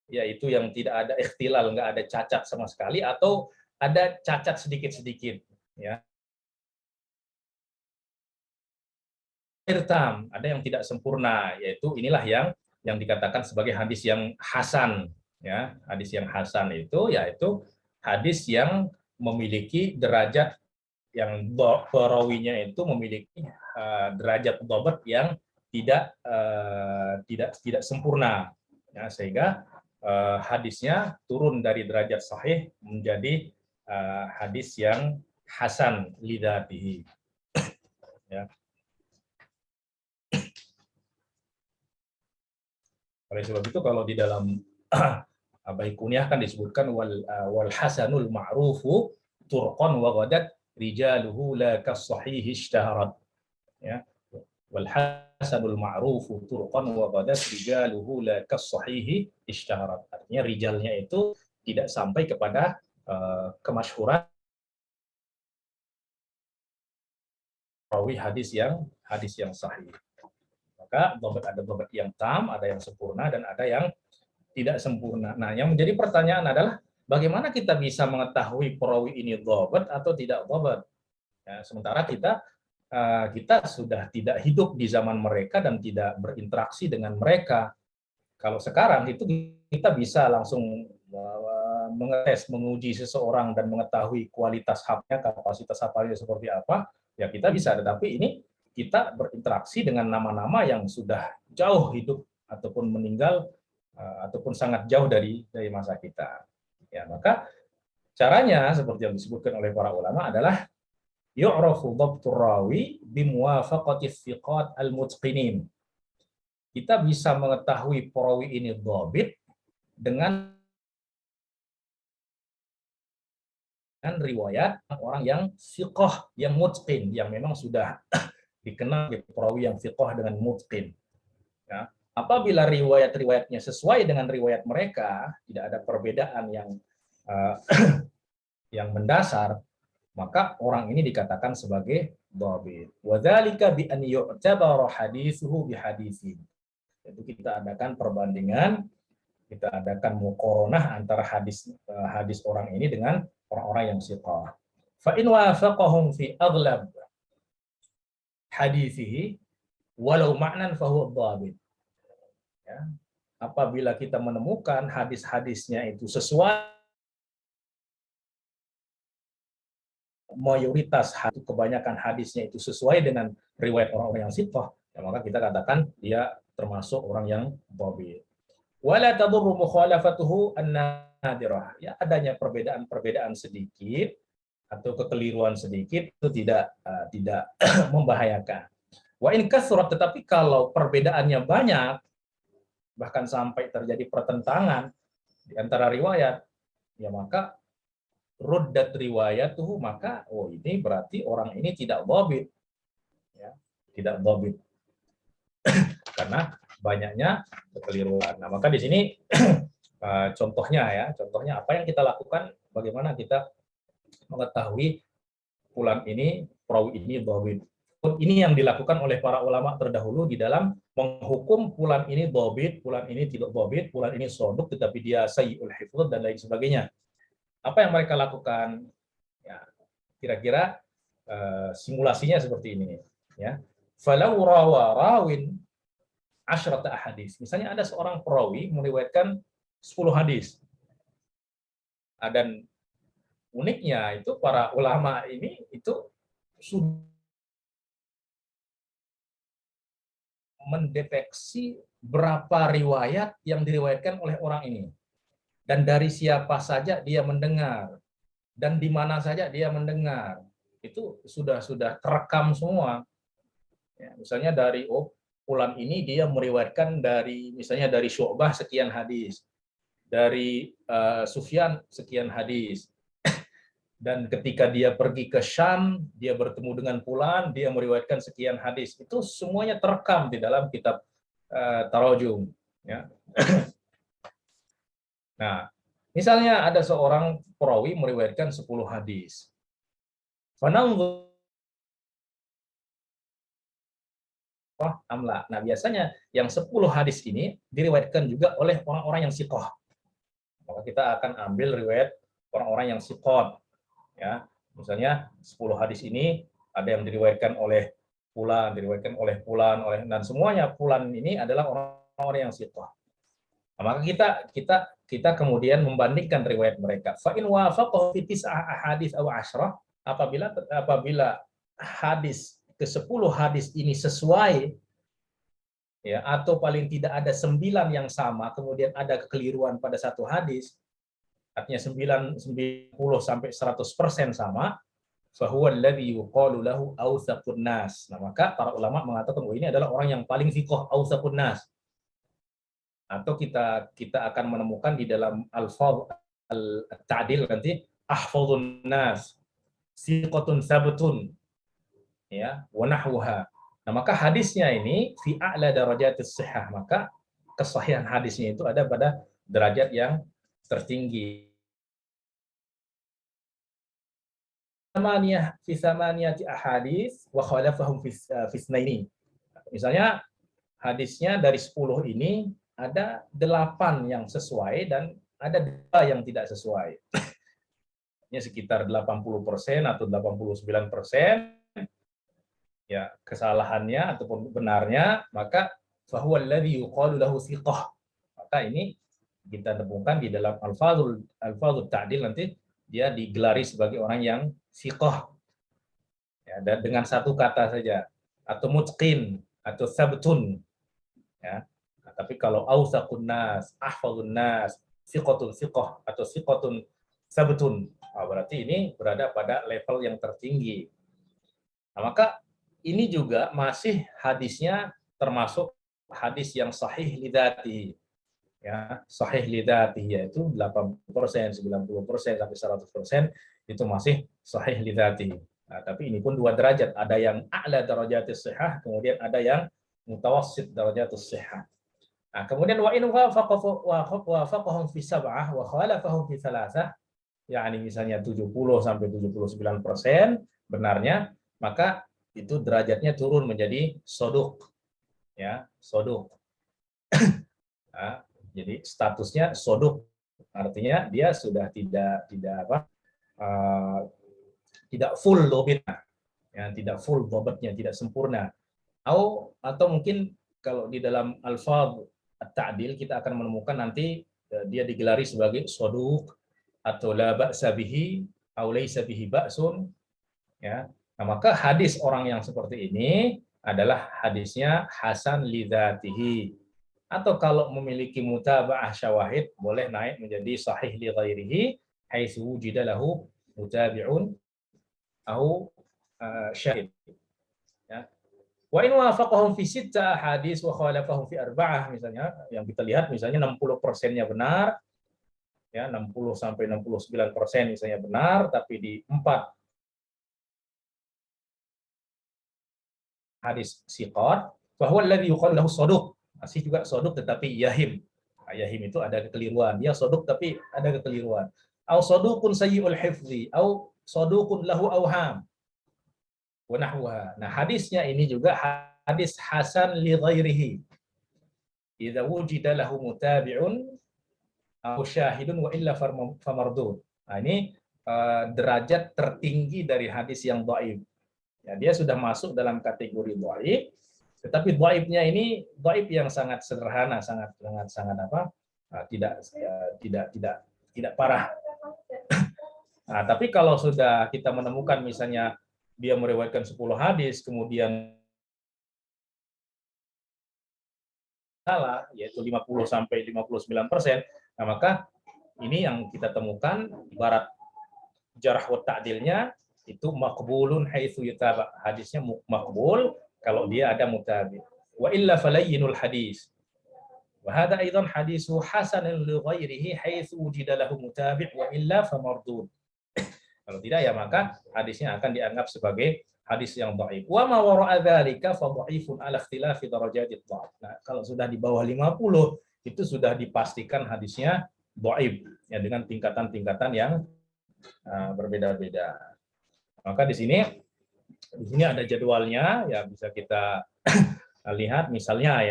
yaitu yang tidak ada ikhtilal, nggak ada cacat sama sekali, atau ada cacat sedikit-sedikit. Ya. Irtam, ada yang tidak sempurna, yaitu inilah yang dikatakan sebagai hadis yang hasan. Ya, hadis yang hasan itu yaitu hadis yang memiliki derajat yang perawinya itu memiliki derajat dhabat yang tidak sempurna, ya, sehingga hadisnya turun dari derajat sahih menjadi hadis yang hasan lidzatihi. Ya. Oleh sebab itu kalau di dalam Baikuniah kan disebutkan wal hasanul ma'rufu turqan wa ghadat rijaluhu la kas-sahih ishtaharat. Ya. Wal hasanul ma'rufu turqan wa ghadat rijaluhu la kas-sahih ishtaharat. Artinya rijalnya itu tidak sampai kepada kemasyhuran rawi hadis yang sahih. Maka ada dhabat yang tam, ada yang sempurna, dan ada yang tidak sempurna. Nah, yang menjadi pertanyaan adalah bagaimana kita bisa mengetahui perawi ini dhabat atau tidak dhabat? Ya, sementara kita sudah tidak hidup di zaman mereka dan tidak berinteraksi dengan mereka. Kalau sekarang itu kita bisa langsung mengetes, menguji seseorang dan mengetahui kualitas hafalnya, kapasitas hafalnya seperti apa, ya kita bisa. Tetapi ini kita berinteraksi dengan nama-nama yang sudah jauh hidup ataupun meninggal ataupun sangat jauh dari masa kita. Ya, maka caranya seperti yang disebutkan oleh para ulama adalah yu'rafu dhabtur rawi bimuwafaqati thiqat al-mutqinin. Kita bisa mengetahui perawi ini dhabit dengan riwayat orang yang thiqah, yang mutqin, yang memang sudah dikenal perawi yang thiqah dengan mutqin. Ya. Apabila riwayat-riwayatnya sesuai dengan riwayat mereka, tidak ada perbedaan yang mendasar, maka orang ini dikatakan sebagai dhabit. Wa dzalika bi an yu'tabara haditsuhu bi haditsin. Itu kita adakan perbandingan, kita adakan muqaranah antara hadis orang ini dengan orang-orang yang thiqah. Fa in wafaqahum fi aghlab hadithihi walau ma'nan fa huwa dhabit. Ya. Apabila kita menemukan hadis-hadisnya itu sesuai, mayoritas kebanyakan hadisnya itu sesuai dengan riwayat orang-orang yang thiqah, ya maka kita katakan dia termasuk orang yang dhabit. Wala tadurru mukhalafatuhu an-nadirah. Ya, adanya perbedaan sedikit atau kekeliruan sedikit itu tidak membahayakan. Wa in kasrat, tetapi kalau perbedaannya banyak, bahkan sampai terjadi pertentangan di antara riwayat, ya maka ruddat riwayatuhu, maka ini berarti orang ini tidak dhabit. Ya, tidak dhabit. Karena banyaknya kekeliruan. Nah, maka di sini contohnya apa yang kita lakukan Bagaimana kita mengetahui fulan ini, perawi ini dhabit. Ini yang dilakukan oleh para ulama terdahulu di dalam menghukum fulan ini dhabit, fulan ini tidak dhabit, fulan ini shoduk tetapi dia sayyi'ul hifdz dan lain sebagainya. Apa yang mereka lakukan? Ya, kira-kira simulasinya seperti ini, ya. Falau rawa rawin asyrata ahadits. Misalnya ada seorang perawi meriwayatkan 10 hadis. Dan uniknya itu para ulama ini itu sudah mendeteksi berapa riwayat yang diriwayatkan oleh orang ini. Dan dari siapa saja dia mendengar. Dan di mana saja dia mendengar. Itu sudah terekam semua. Ya, misalnya dari fulan ini dia meriwayatkan dari misalnya dari Syu'bah sekian hadis. Dari Sufyan sekian hadis. Dan ketika dia pergi ke Syam, dia bertemu dengan fulan, dia meriwayatkan sekian hadis. Itu semuanya terekam di dalam kitab Tarajum. Ya. Nah, misalnya ada seorang perawi meriwayatkan 10 hadis. Amla. Nah, biasanya yang 10 hadis ini diriwayatkan juga oleh orang-orang yang siqah. Maka kita akan ambil riwayat orang-orang yang siqat. Ya, misalnya 10 hadis ini ada yang diriwayatkan oleh fulan, diriwayatkan oleh fulan, dan semuanya fulan ini adalah orang-orang yang siqah. Nah, maka kita kemudian membandingkan riwayat mereka. Fa in wafaqahu fi tis'ah ahadits aw 'ashrah, apabila hadis ke-10 hadis ini sesuai, ya, atau paling tidak ada 9 yang sama, kemudian ada kekeliruan pada satu hadis, artinya 90 sampai 100% sama, fahuwa alladhi yuqalu lahu awthaqun nas. Nah, maka para ulama mengatakan bahwa ini adalah orang yang paling thiqah, awthaqun nas. Atau kita akan menemukan di dalam alfaz al-ta'dil nanti ahfadhun nas, thiqatun sabtun, ya, wa nahwaha. Nah, maka hadisnya ini fi a'la darajatis sihah, maka kesahihan hadisnya itu ada pada derajat yang tertinggi. Fi samaniyati ahadits wa khalafahum fi itsnaini. Misalnya hadisnya dari 10 ini ada 8 yang sesuai dan ada 2 yang tidak sesuai. Ini sekitar 80% atau 89% ya kesalahannya ataupun benarnya, maka fahuwa alladhi yuqalu lahu thiqah. Maka ini kita temukan di dalam alfazul ta'dil, nanti dia digelari sebagai orang yang thiqah. Ya, dan dengan satu kata saja, atau mutqin atau sabtun. Ya. Nah, tapi kalau awsaqun nas, ahfazun nas, thiqatun thiqah atau thiqatun sabtun, nah, berarti ini berada pada level yang tertinggi. Nah, maka ini juga masih hadisnya termasuk hadis yang sahih lidzatihi. Ya, sahih lidzatihi yaitu 80%, 90% sampai 100% itu masih sahih lidzatihi. Nah, tapi ini pun 2 derajat, ada yang a'la darajatis shihah, kemudian ada yang mutawassit darajatus shihah. Nah, kemudian wa in wafaqahum fi sab'ah wa khalafahum fi thalathah, yakni misalnya 70 sampai 79% benarnya, maka itu derajatnya turun menjadi soduk, ya, soduk. Nah, jadi statusnya soduk, artinya dia sudah tidak full dobitnya, ya, tidak full dobitnya, tidak sempurna. Atau mungkin kalau di dalam alfaz at-ta'dil kita akan menemukan nanti dia digelari sebagai soduk atau la ba'sa bihi atau laisa bihi ba'sun, ya. Nah, maka hadis orang yang seperti ini adalah hadisnya hasan lidzatihi. Atau kalau memiliki mutaba'ah syawahid, boleh naik menjadi sahih li ghairihi haitsu wujida lahu mutabi'un au syahid. Ya. Wa in wafaqahum fi sittah hadis wa khalafahum fi arba'ah, misalnya yang kita lihat misalnya 60%-nya benar, ya, 60 sampai 69% misalnya benar, tapi di 4 hadis siqat, bahwa alladhi yuqalu lahu saduq, masih juga saduq tetapi yahim. Nah, yahim itu ada kekeliruan. Dia saduq tapi ada kekeliruan. au saduqun sayyi'ul hifzi, au saduqun lahu awham, wa nahwaha. Nah, hadisnya ini juga hadis hasan li ghairihi. Idza wujida lahu mutabi'un aw syahidun wa illa famardud. Nah, ini derajat tertinggi dari hadis yang dhaif. Ya, dia sudah masuk dalam kategori dhaif, tetapi dhaifnya ini dhaif yang sangat sederhana, sangat apa? Tidak parah. Nah, tapi kalau sudah kita menemukan misalnya dia meriwayatkan 10 hadis, kemudian salah, yaitu 50 sampai 59%, nah maka ini yang kita temukan ibarat jarh wa ta'dilnya itu maqbulun haitsu yutaba. Hadisnya maqbul kalau dia ada mutabi. Wa illa falayyinul hadis. Wa hadha aidan hadisu hasanun li ghairihi haitsu wujida lahu mutabi' wa illa famardud. Kalau tidak ya maka hadisnya akan dianggap sebagai hadis yang dhaif. Wa ma wara'a dzalika fa dhaifun ala ikhtilafi darajatid dhaf. Nah, kalau sudah di bawah 50 itu sudah dipastikan hadisnya dhaif ya dengan tingkatan-tingkatan yang berbeda-beda. Maka di sini ada jadwalnya ya, bisa kita lihat misalnya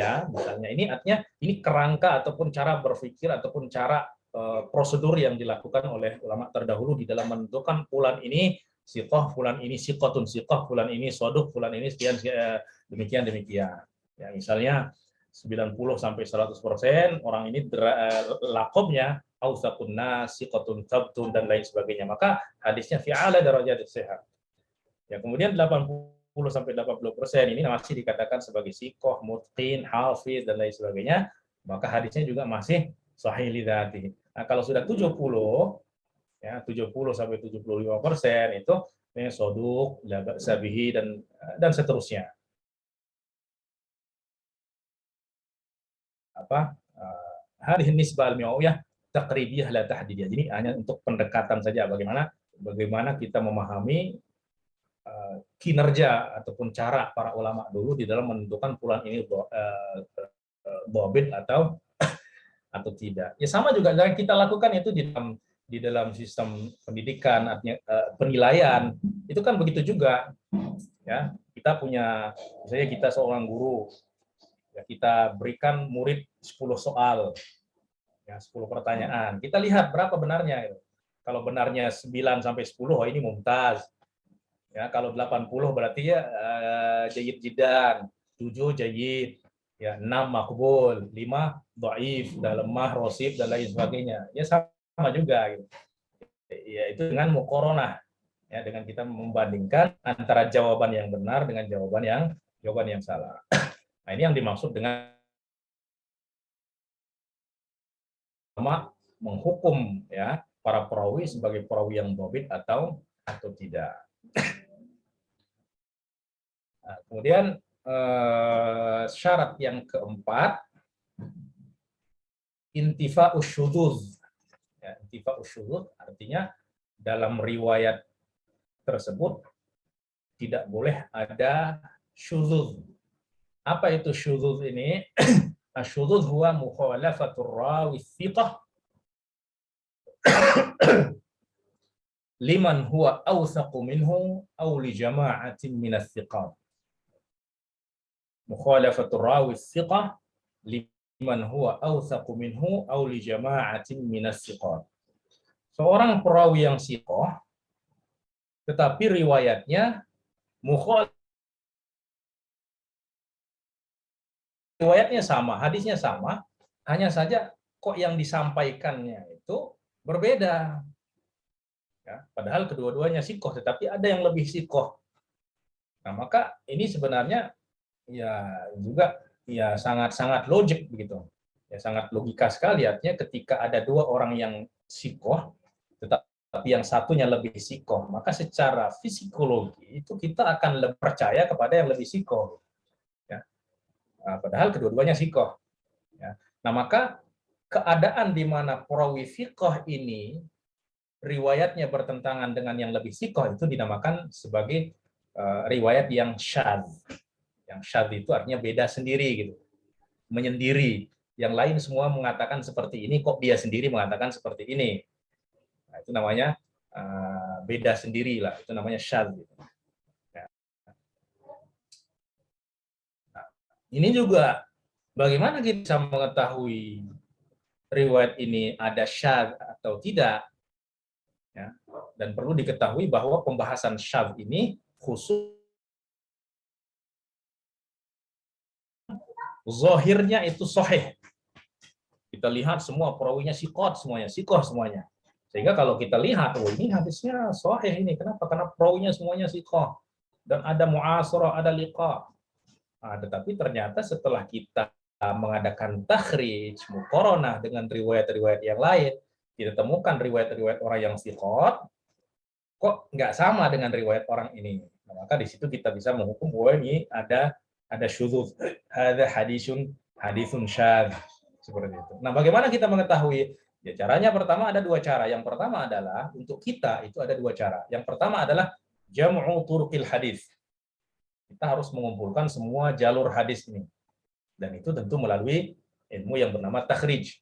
ini artinya ini kerangka ataupun cara berpikir ataupun cara prosedur yang dilakukan oleh ulama terdahulu di dalam menentukan fulan ini siqah, fulan ini siqatun siqah, fulan ini soduq, fulan ini sekian demikian. Ya, misalnya 90 sampai 100% orang ini laqabnya autsaqun nas, siqatun thabtun dan lain sebagainya. Maka hadisnya fi a'la darajat as-sihah. Ya, kemudian 80 sampai 80% ini masih dikatakan sebagai siqah, mutqin, hafiz dan lain sebagainya. Maka hadisnya juga masih sahih li dzatihi. Nah, kalau sudah 70 sampai 75% itu soduq, la ba'sa bihi dan seterusnya. Hadhihi nisbah al-mi'awiyah taqribiyah la tahdidiyah. Jadi hanya untuk pendekatan saja bagaimana kita memahami kinerja ataupun cara para ulama dulu di dalam menentukan fulan ini dhabit atau tidak. Ya sama juga yang kita lakukan itu di dalam sistem pendidikan, artinya penilaian. Itu kan begitu juga. Ya, kita punya misalnya kita seorang guru, ya kita berikan murid 10 soal. Ya, 10 pertanyaan. Kita lihat berapa benarnya. Kalau benarnya 9 sampai 10, ini mumtaz. Ya, kalau 80 berarti ya jayyid jiddan, 7 jayyid, ya 6 makbul, 5 dhaif, lemah, rosib dan lain sebagainya. Ya sama juga gitu. Ya itu dengan muqaranah. Ya, dengan kita membandingkan antara jawaban yang benar dengan jawaban yang salah. Nah, ini yang dimaksud dengan menghukum ya para perawi sebagai perawi yang dhabit atau tidak. Nah, kemudian syarat yang keempat, intifa'us syudzuz. Ya, intifa'us syudzuz artinya dalam riwayat tersebut tidak boleh ada syudzuz. Apa itu syudzuz ini? Asyudzuz huwa mukhalafatur rawi thiqah liman huwa awthaqu minhu aw li jama'atin min ats-thiqat. Mukhalafatur rawi thiqah liman huwa awthaqu minhu aw li jama'atin min ats-thiqat. Seorang perawi yang thiqah tetapi riwayatnya riwayatnya sama, hadisnya sama, hanya saja kok yang disampaikannya itu berbeda. Ya, padahal kedua-duanya sikoh, tetapi ada yang lebih sikoh. Nah, maka ini sebenarnya ya juga ya sangat-sangat logik begitu. Ya sangat logika sekali, artinya ketika ada dua orang yang sikoh, tetapi yang satunya lebih sikoh, maka secara psikologi itu kita akan lebih percaya kepada yang lebih sikoh. Nah, padahal kedua-duanya sikoh. Ya. Nah, maka keadaan di mana perawi sikoh ini riwayatnya bertentangan dengan yang lebih sikoh itu dinamakan sebagai riwayat yang syadz. Yang syadz itu artinya beda sendiri gitu, menyendiri. Yang lain semua mengatakan seperti ini, kok dia sendiri mengatakan seperti ini. Nah, itu namanya beda sendiri lah, itu namanya syadz. Ya. Nah, ini juga bagaimana kita bisa mengetahui riwayat ini ada syadz atau tidak? Ya. Dan perlu diketahui bahwa pembahasan syadz ini khusus zahirnya itu sahih. Kita lihat semua perawinya siqat semuanya, siqah semuanya. Sehingga kalau kita lihat, oh ini hadisnya sahih ini. Kenapa? Karena perawinya semuanya siqah. Dan ada mu'asarah, ada liqa. Nah, tetapi ternyata setelah kita mengadakan takhrij, muqaranah dengan riwayat-riwayat yang lain, kita temukan riwayat-riwayat orang yang siqat, kok nggak sama dengan riwayat orang ini. Nah, maka di situ kita bisa menghukum bahwa ini ada syudzuz, ada hadisun syadz. Seperti itu. Nah, bagaimana kita mengetahui? Ya, caranya pertama ada dua cara. Yang pertama adalah untuk kita itu ada dua cara. Yang pertama adalah jam'u turuqil hadis. Kita harus mengumpulkan semua jalur hadis ini. Dan itu tentu melalui ilmu yang bernama takhrij.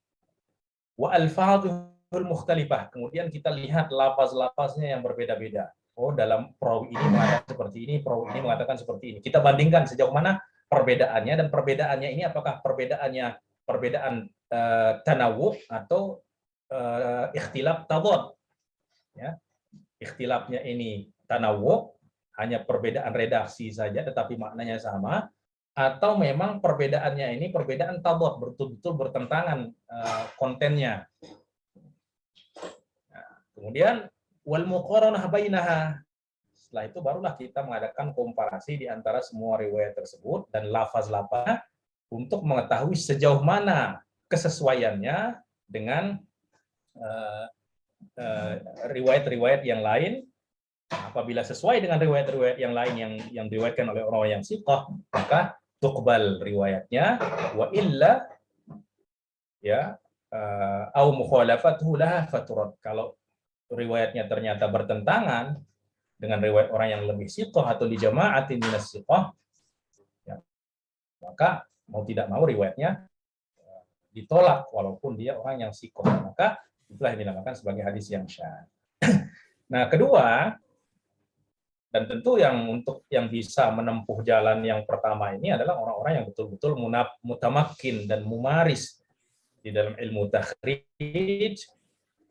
Wa alfadhul mukhtalifah. Kemudian kita lihat lafaz-lafaznya yang berbeda-beda. Oh, dalam perawi ini mengatakan seperti ini, perawi ini mengatakan seperti ini. Kita bandingkan sejauh mana perbedaannya, dan perbedaannya ini apakah perbedaan tanawu atau ikhtilaf tadad. Ya. Ikhtilafnya ini tanawu, hanya perbedaan redaksi saja tetapi maknanya sama, atau memang perbedaannya ini perbedaan tadad, betul-betul bertentangan kontennya. Nah, kemudian wal muqaranah bainaha. Setelah itu barulah kita mengadakan komparasi di antara semua riwayat tersebut dan lafaz-lafaznya untuk mengetahui sejauh mana kesesuaiannya dengan riwayat-riwayat yang lain. Apabila sesuai dengan riwayat-riwayat yang lain yang diriwayatkan oleh orang yang siqah, maka tuqbal riwayatnya, wa illa ya au mukhalafatuhu laha faturad. Kalau riwayatnya ternyata bertentangan dengan riwayat orang yang lebih siqah atau di jama'atin minas siqah, ya, maka mau tidak mau riwayatnya ditolak walaupun dia orang yang siqah. Maka itulah yang dinamakan sebagai hadis yang syadz. Nah, kedua, dan tentu untuk yang bisa menempuh jalan yang pertama ini adalah orang-orang yang betul-betul mutamakkin dan mumaris di dalam ilmu takhrij,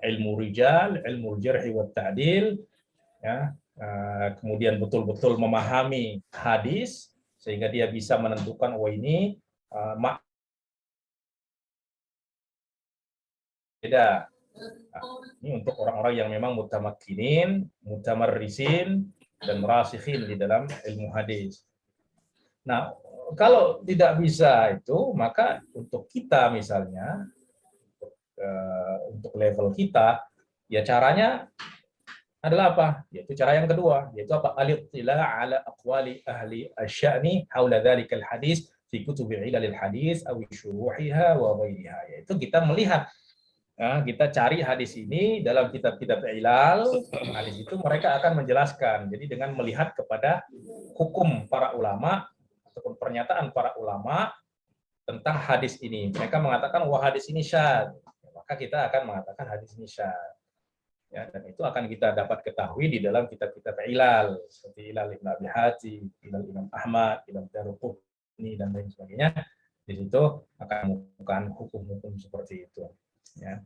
ilmu rijal, ilmu jarh wa ta'dil, ya, kemudian betul-betul memahami hadis sehingga dia bisa menentukan oh ini beda. Nah, ini untuk orang-orang yang memang mutamakkinin, mutamarrisin, dan merasikhin di dalam ilmu hadis. Nah, kalau tidak bisa itu, maka untuk kita misalnya, untuk level kita, ya caranya adalah apa? Yaitu cara yang kedua, yaitu apa? Al-ittila' ala aqwali ahli asy-sya'ni haula dzalikal hadis fi kutubi ilalil hadis aw syuruhiha wa ghairiha. Yaitu kita melihat, kita cari hadis ini dalam kitab-kitab ilal, hadis itu mereka akan menjelaskan. Jadi dengan melihat kepada hukum para ulama ataupun pernyataan para ulama tentang hadis ini. Mereka mengatakan wah hadis ini syadz, maka kita akan mengatakan hadis ini syadz. Ya, dan itu akan kita dapat ketahui di dalam kitab-kitab ilal seperti Ilal Ibn Abi Hatim, Ilal Imam Ahmad, Ilal Daruqutni dan lain sebagainya. Di situ akan menemukan hukum-hukum seperti itu. Ya.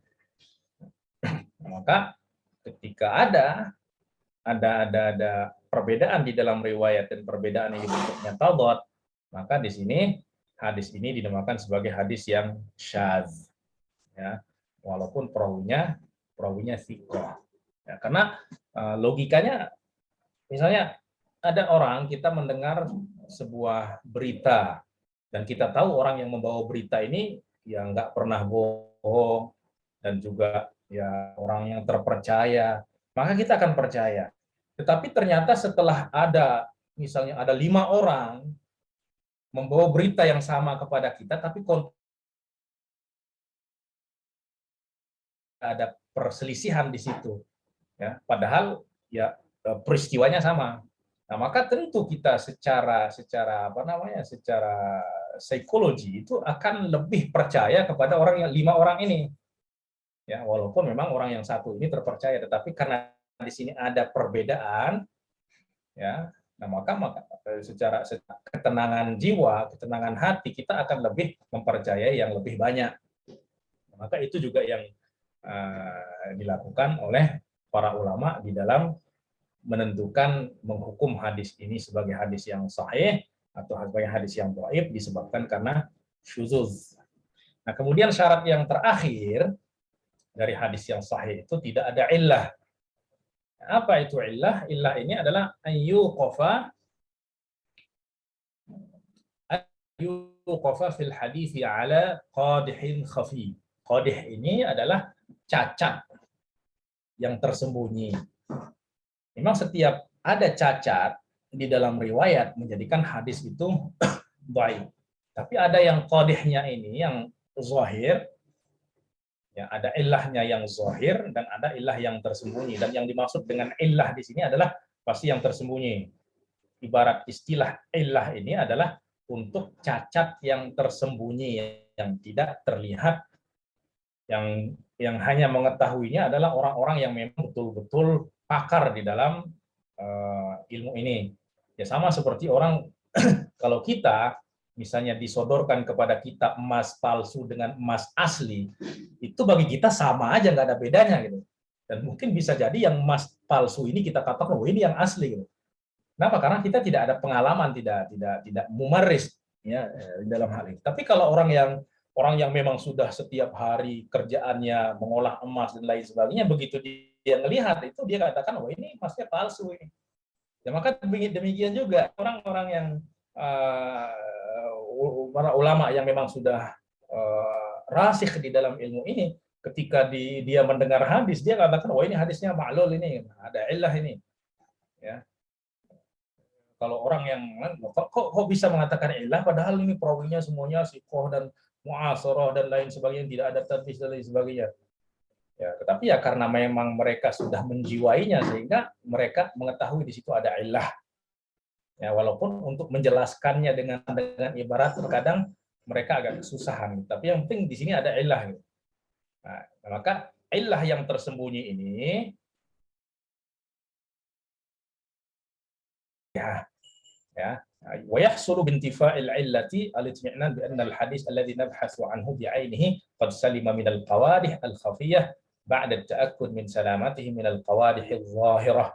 Maka ketika ada perbedaan di dalam riwayat dan perbedaan yang bentuknya tadad, maka di sini hadis ini dinamakan sebagai hadis yang syadz, ya, walaupun perawinya thiqah. Ya, karena logikanya, misalnya ada orang, kita mendengar sebuah berita dan kita tahu orang yang membawa berita ini yang nggak pernah bohong dan juga ya orang yang terpercaya, maka kita akan percaya. Tetapi ternyata setelah misalnya ada 5 orang membawa berita yang sama kepada kita, tapi ada perselisihan di situ, ya, padahal ya peristiwanya sama. Nah, maka tentu kita secara psikologi itu akan lebih percaya kepada 5 orang ini. Ya, walaupun memang orang yang satu ini terpercaya, tetapi karena di sini ada perbedaan, ya, nah maka secara ketenangan jiwa, ketenangan hati kita akan lebih mempercayai yang lebih banyak. Maka itu juga yang dilakukan oleh para ulama di dalam menentukan menghukum hadis ini sebagai hadis yang sahih atau sebagai hadis yang dhaif disebabkan karena syuzuz. Nah, kemudian syarat yang terakhir dari hadis yang sahih itu tidak ada illah. Apa itu illah? Illah ini adalah ayyuqafa fil hadithi ala qadihin khafi. Qadih ini adalah cacat yang tersembunyi. Memang setiap ada cacat di dalam riwayat menjadikan hadis itu dhaif. Tapi ada yang qadihnya ini yang zahir, ya, ada illahnya yang zahir dan ada illah yang tersembunyi. Dan yang dimaksud dengan illah di sini adalah pasti yang tersembunyi. Ibarat istilah illah ini adalah untuk cacat yang tersembunyi, yang tidak terlihat, yang hanya mengetahuinya adalah orang-orang yang memang betul-betul pakar di dalam ilmu ini. Ya sama seperti orang kalau kita misalnya disodorkan kepada kita emas palsu dengan emas asli, itu bagi kita sama aja, nggak ada bedanya gitu. Dan mungkin bisa jadi yang emas palsu ini kita katakan, oh ini yang asli gitu. Kenapa? Karena kita tidak ada pengalaman, tidak mumaris ya di dalam hal ini. Tapi kalau orang yang memang sudah setiap hari kerjaannya mengolah emas dan lain sebagainya, begitu dia melihat itu dia katakan, oh ini emasnya palsu ini. Ya maka demikian juga orang-orang yang para ulama yang memang sudah rasikh di dalam ilmu ini, ketika dia mendengar hadis, dia katakan, wah ini hadisnya ma'lul ini, ada illah ini. Ya. Kalau orang yang kok bisa mengatakan illah, padahal ini perawinya semuanya siqah dan mu'asarah dan lain sebagainya, tidak ada tadlis dan lain sebagainya. Ya, tetapi ya karena memang mereka sudah menjiwainya sehingga mereka mengetahui di situ ada illah. Ya, walaupun untuk menjelaskannya dengan ibarat terkadang mereka agak kesusahan, tapi yang penting di sini ada illah. Nah, maka illah yang tersembunyi ini ya ويحصل بانتفاء العلة الاطمئنان بأن الحديث الذي نبحث عنه بعينه قد سلم من القوادح الخفية بعد التأكد من سلامته من القوادح الظاهرة.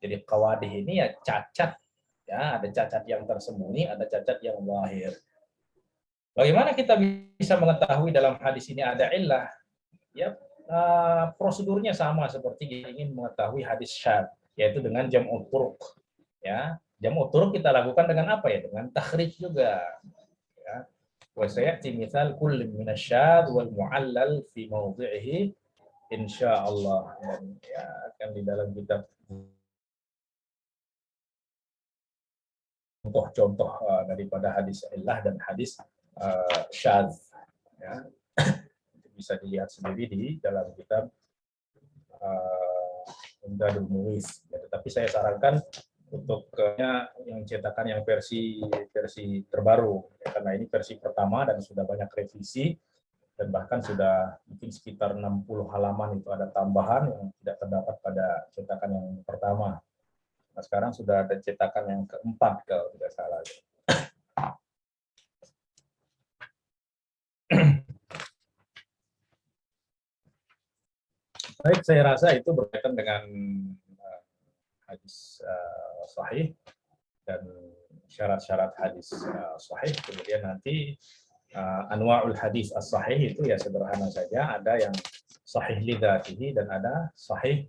Jadi qawadih ini ya cacat, ya ada cacat yang tersembunyi, ada cacat yang zahir. Bagaimana kita bisa mengetahui dalam hadis ini ada illah? Ya prosedurnya sama seperti kita ingin mengetahui hadis syadz, yaitu dengan jam'u turuq. Ya, jam'u turuq kita lakukan dengan apa ya? Dengan takhrij juga. Ya. Wa sayati mithal kulli minasyadz wal mu'allal fi mawdhi'ihi insyaallah. Dan ya akan di dalam kitab contoh-contoh daripada hadis illah dan hadis syadz. Ya. Bisa dilihat sendiri di dalam kitab Umdadul Muwis. Ya, tetapi saya sarankan untuk yang cetakan yang versi terbaru, ya, karena ini versi pertama dan sudah banyak revisi dan bahkan sudah mungkin sekitar 60 halaman itu ada tambahan yang tidak terdapat pada cetakan yang pertama. Nah, sekarang sudah ada cetakan yang keempat kalau tidak salah. Baik, saya rasa itu berkaitan dengan hadis sahih dan syarat-syarat hadis sahih. Kemudian nanti anwa'ul hadis as-sahih itu ya sederhana saja, ada yang sahih li dzatihi dan ada sahih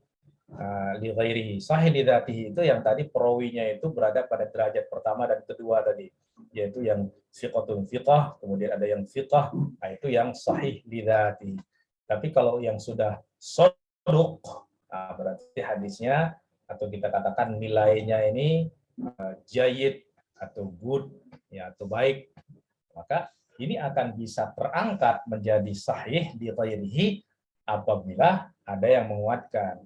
li ghairihi. Sahih li dzatihi itu yang tadi perawinya itu berada pada derajat pertama dan kedua tadi, yaitu yang thiqatun thiqah, kemudian ada yang thiqah, nah itu yang sahih li dzatihi. Tapi kalau yang sudah saduq, nah berarti hadisnya atau kita katakan nilainya ini jayyid atau good ya atau baik, maka ini akan bisa terangkat menjadi sahih di ghairihi apabila ada yang menguatkan.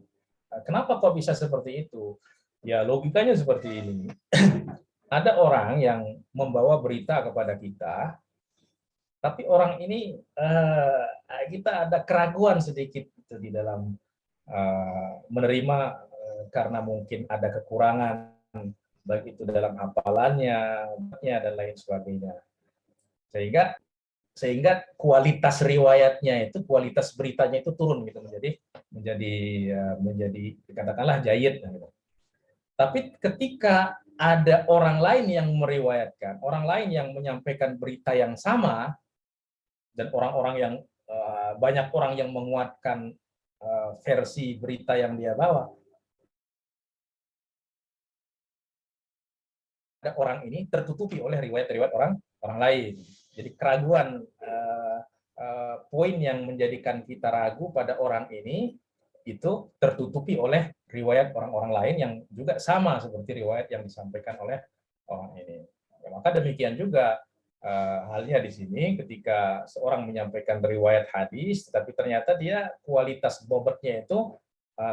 Kenapa kok bisa seperti itu? Ya logikanya seperti ini. Ada orang yang membawa berita kepada kita, tapi orang ini kita ada keraguan sedikit itu di dalam menerima karena mungkin ada kekurangan baik itu dalam hafalannya dan lain sebagainya, sehingga kualitas riwayatnya itu, kualitas beritanya itu turun gitu, menjadi katakanlah jayyid gitu. Tapi ketika ada orang lain yang meriwayatkan, orang lain yang menyampaikan berita yang sama, dan banyak orang yang menguatkan versi berita yang dia bawa, ada orang ini tertutupi oleh riwayat-riwayat orang lain. Jadi keraguan, poin yang menjadikan kita ragu pada orang ini itu tertutupi oleh riwayat orang-orang lain yang juga sama seperti riwayat yang disampaikan oleh orang ini. Ya, maka demikian juga halnya di sini ketika seorang menyampaikan riwayat hadis, tetapi ternyata dia kualitas bobotnya itu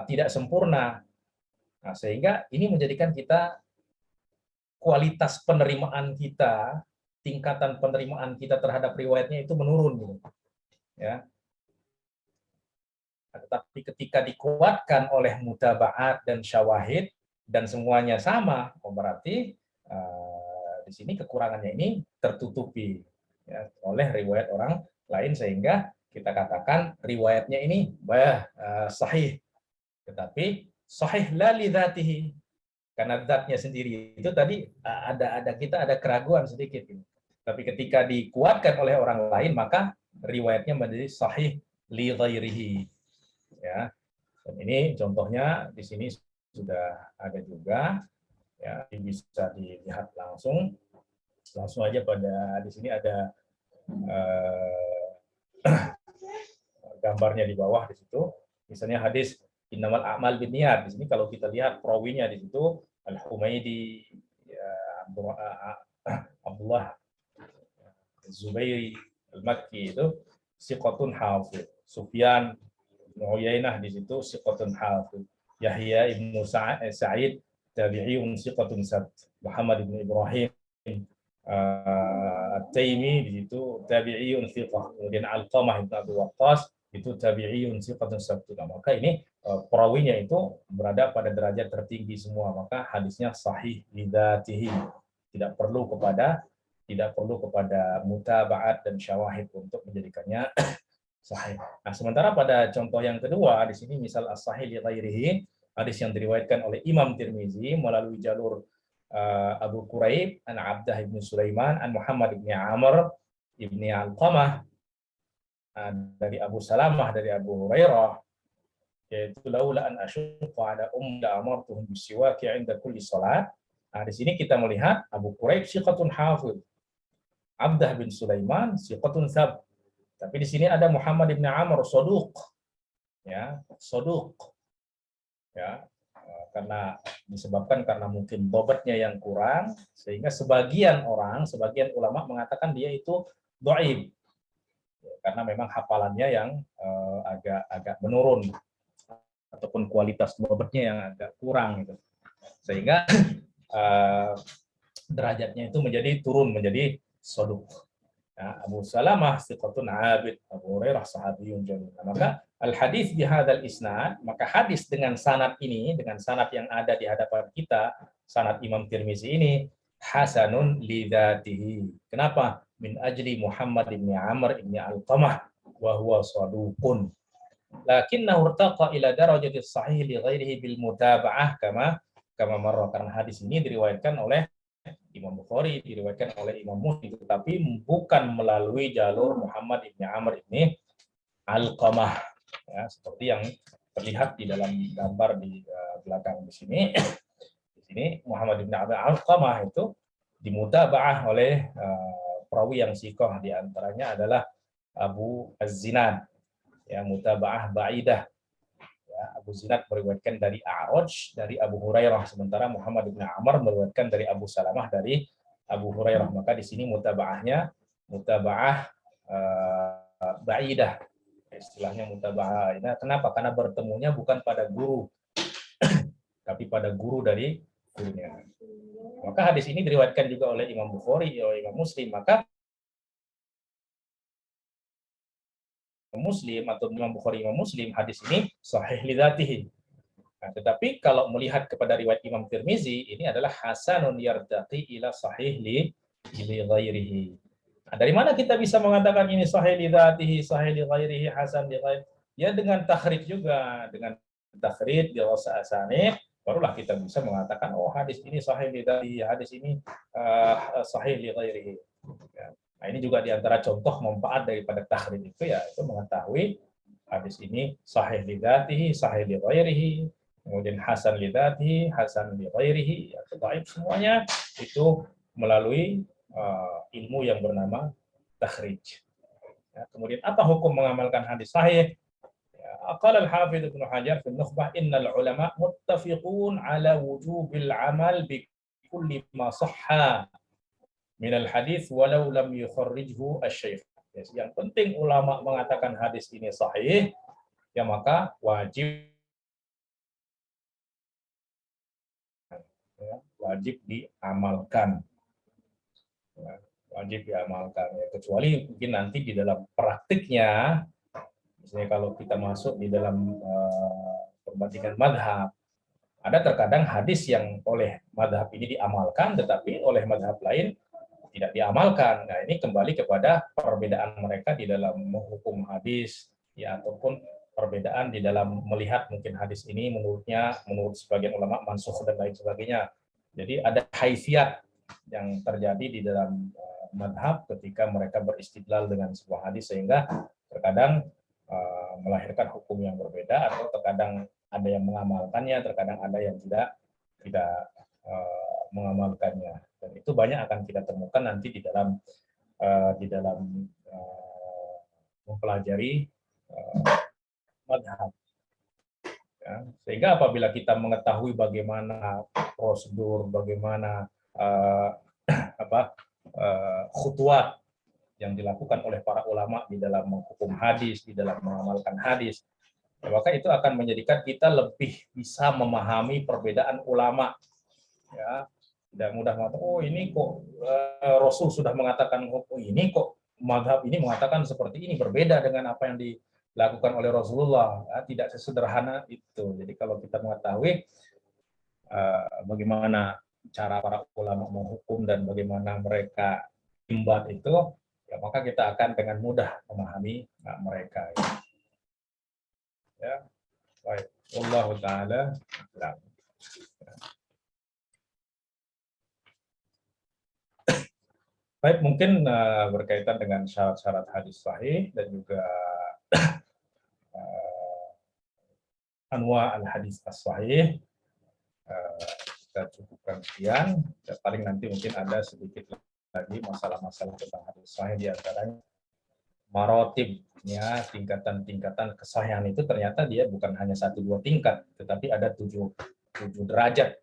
tidak sempurna. Nah, sehingga ini menjadikan kita, kualitas penerimaan kita, tingkatan penerimaan kita terhadap riwayatnya itu menurun, gitu. Ya. Tetapi ketika dikuatkan oleh mutaba'at dan syawahid dan semuanya sama, berarti di sini kekurangannya ini tertutupi ya, oleh riwayat orang lain, sehingga kita katakan riwayatnya ini sahih, tetapi sahih la li dzatihi, karena zatnya sendiri itu tadi kita ada keraguan sedikit. Tapi ketika dikuatkan oleh orang lain, maka riwayatnya menjadi sahih li ghairihi. Ya. Dan ini contohnya di sini sudah ada juga, ya, bisa dilihat langsung aja pada di sini ada gambarnya di bawah di situ. Misalnya hadis innamal a'mal binniyat. Di sini kalau kita lihat perawinya di situ Al-Humaidi, ya, Abdullah Zubairi Al-Makki itu siqatun hafidh. Sufyan bin Uyainah di situ siqatun hafidh. Yahya ibnu Sa'id tabi'iyun siqatun sabt. Muhammad ibn Ibrahim At-Taimi di situ tabi'iyun thiqah. Kemudian Alqamah ibn Abi Waqqas itu tabi'iyun siqatun sabt. Maka ini perawinya itu berada pada derajat tertinggi semua, maka hadisnya sahih lidzatihi, tidak perlu kepada mutaba'at dan syawahid untuk menjadikannya sahih. Nah, sementara pada contoh yang kedua di sini misal as-sahih li ghairihi, hadis yang diriwayatkan oleh Imam Tirmizi melalui jalur Abu Quraib an Abdah ibn Sulaiman an Muhammad ibn Amr ibn Alqamah dari Abu Salamah dari Abu Hurairah, yaitu laula an asyqa ala la amartuhum bisiwaki 'inda kulli salat. Nah, di sini kita melihat Abu Quraib siqatun hafidh, Abdah bin Sulaiman siqatun tsab. Tapi di sini ada Muhammad bin Amr saduq. Ya, saduq. Ya, karena mungkin bobotnya yang kurang, sehingga sebagian ulama mengatakan dia itu dhaif. Karena memang hafalannya yang agak menurun, ataupun kualitas bobotnya yang agak kurang gitu. Sehingga derajatnya itu turun menjadi saduq. Nah, Abu Salamah siqatun abid, Abu Hurairah sahabiyun jalil. Maka al-hadis bihadzal isnad, maka hadis dengan sanad ini, dengan sanad yang ada di hadapan kita, sanad Imam Tirmizi ini hasanun lidzatihi. Kenapa? Min ajli Muhammad bin Amr bin Alqamah wa huwa saduqun. Lakinnahu irtaqa ila darajati sahih li ghairihi bil mutaba'ah kama marra, karena hadis ini diriwayatkan oleh Imam Bukhari, diriwayatkan oleh Imam Muslim, tetapi bukan melalui jalur Muhammad ibn Amr ini Alqamah, ya, seperti yang terlihat di dalam gambar di belakang di sini. Di sini Muhammad ibn Amr Alqamah itu dimutaba'ah oleh perawi yang siqah, di antaranya adalah Abu Az-Zinad, ya, mutaba'ah ba'idah. Abu Zinad meriwayatkan dari A'raj dari Abu Hurairah, sementara Muhammad bin Amr meriwayatkan dari Abu Salamah dari Abu Hurairah. Maka di sini mutaba'ahnya mutaba'ah ba'idah. Istilahnya mutaba'ah. Nah, kenapa? Karena bertemunya bukan pada guru tapi pada guru dari gurunya. Maka hadis ini diriwayatkan juga oleh Imam Bukhari, oleh Imam Muslim. Maka Muslim atau Imam Bukhari Imam Muslim, hadis ini sahih li dzatihi. Nah, tetapi kalau melihat kepada riwayat Imam Tirmizi, ini adalah hasanun yartaqi ila sahih li ghairihi. Nah, dari mana kita bisa mengatakan ini sahih li dzatihi, sahih li ghairihi, hasan li ghairihi? Ya dengan takhrij juga, dengan takhrij di asanid, barulah kita bisa mengatakan oh hadis ini sahih li dzatihi, hadis ini sahih li ghairihi. Ya. Nah, ini juga diantara contoh manfaat daripada takhrij itu ya, itu mengetahui hadis ini sahih li dzatihi, sahih li ghairihi, kemudian hasan li dzatihi, hasan li ghairihi, atau dhaif, semuanya itu melalui ilmu yang bernama takhrij. Ya, kemudian apa hukum mengamalkan hadis sahih? Ya, qala al-Hafidz Ibnu Hajar fi Nukhbah, innal ulama muttafiqun ala wujubil amal bi kulli ma sahha min al-hadits walau lam yukharrijhu asy-syaikh. Yes, yang penting ulama mengatakan hadis ini sahih, ya maka wajib diamalkan. Ya, wajib diamalkan. Ya, kecuali mungkin nanti di dalam praktiknya, misalnya kalau kita masuk di dalam perbandingan madhab, ada terkadang hadis yang oleh madhab ini diamalkan, tetapi oleh madhab lain tidak diamalkan. Nah, ini kembali kepada perbedaan mereka di dalam menghukum hadis, ya, ataupun perbedaan di dalam melihat mungkin hadis ini menurut sebagian ulama mansukh dan lain sebagainya. Jadi ada haisiat yang terjadi di dalam madhab ketika mereka beristidlal dengan sebuah hadis, sehingga terkadang melahirkan hukum yang berbeda, atau terkadang ada yang mengamalkannya, terkadang ada yang tidak mengamalkannya. Dan itu banyak akan kita temukan nanti di dalam mempelajari madhab. Ya, sehingga apabila kita mengetahui bagaimana prosedur, bagaimana khutuwat yang dilakukan oleh para ulama di dalam menghukum hadis, di dalam mengamalkan hadis, maka itu akan menjadikan kita lebih bisa memahami perbedaan ulama. Ya, tidak mudah mengatakan, oh ini kok Rasul sudah mengatakan, oh ini kok madhab ini mengatakan seperti ini, berbeda dengan apa yang dilakukan oleh Rasulullah. Ya, tidak sesederhana itu. Jadi kalau kita mengetahui bagaimana cara para ulama menghukum dan bagaimana mereka imbat itu, ya maka kita akan dengan mudah memahami mereka. Ya, baik. Wallahu taala a'lam. Baik, mungkin berkaitan dengan syarat-syarat hadis sahih dan juga anwa al-hadis as-sahih, kita cukupkan sekian. Dan paling nanti mungkin ada sedikit lagi masalah-masalah tentang hadis sahih, di antaranya marotib, ya, tingkatan-tingkatan kesahihan itu ternyata dia bukan hanya 1-2 tingkat, tetapi ada 7 derajat.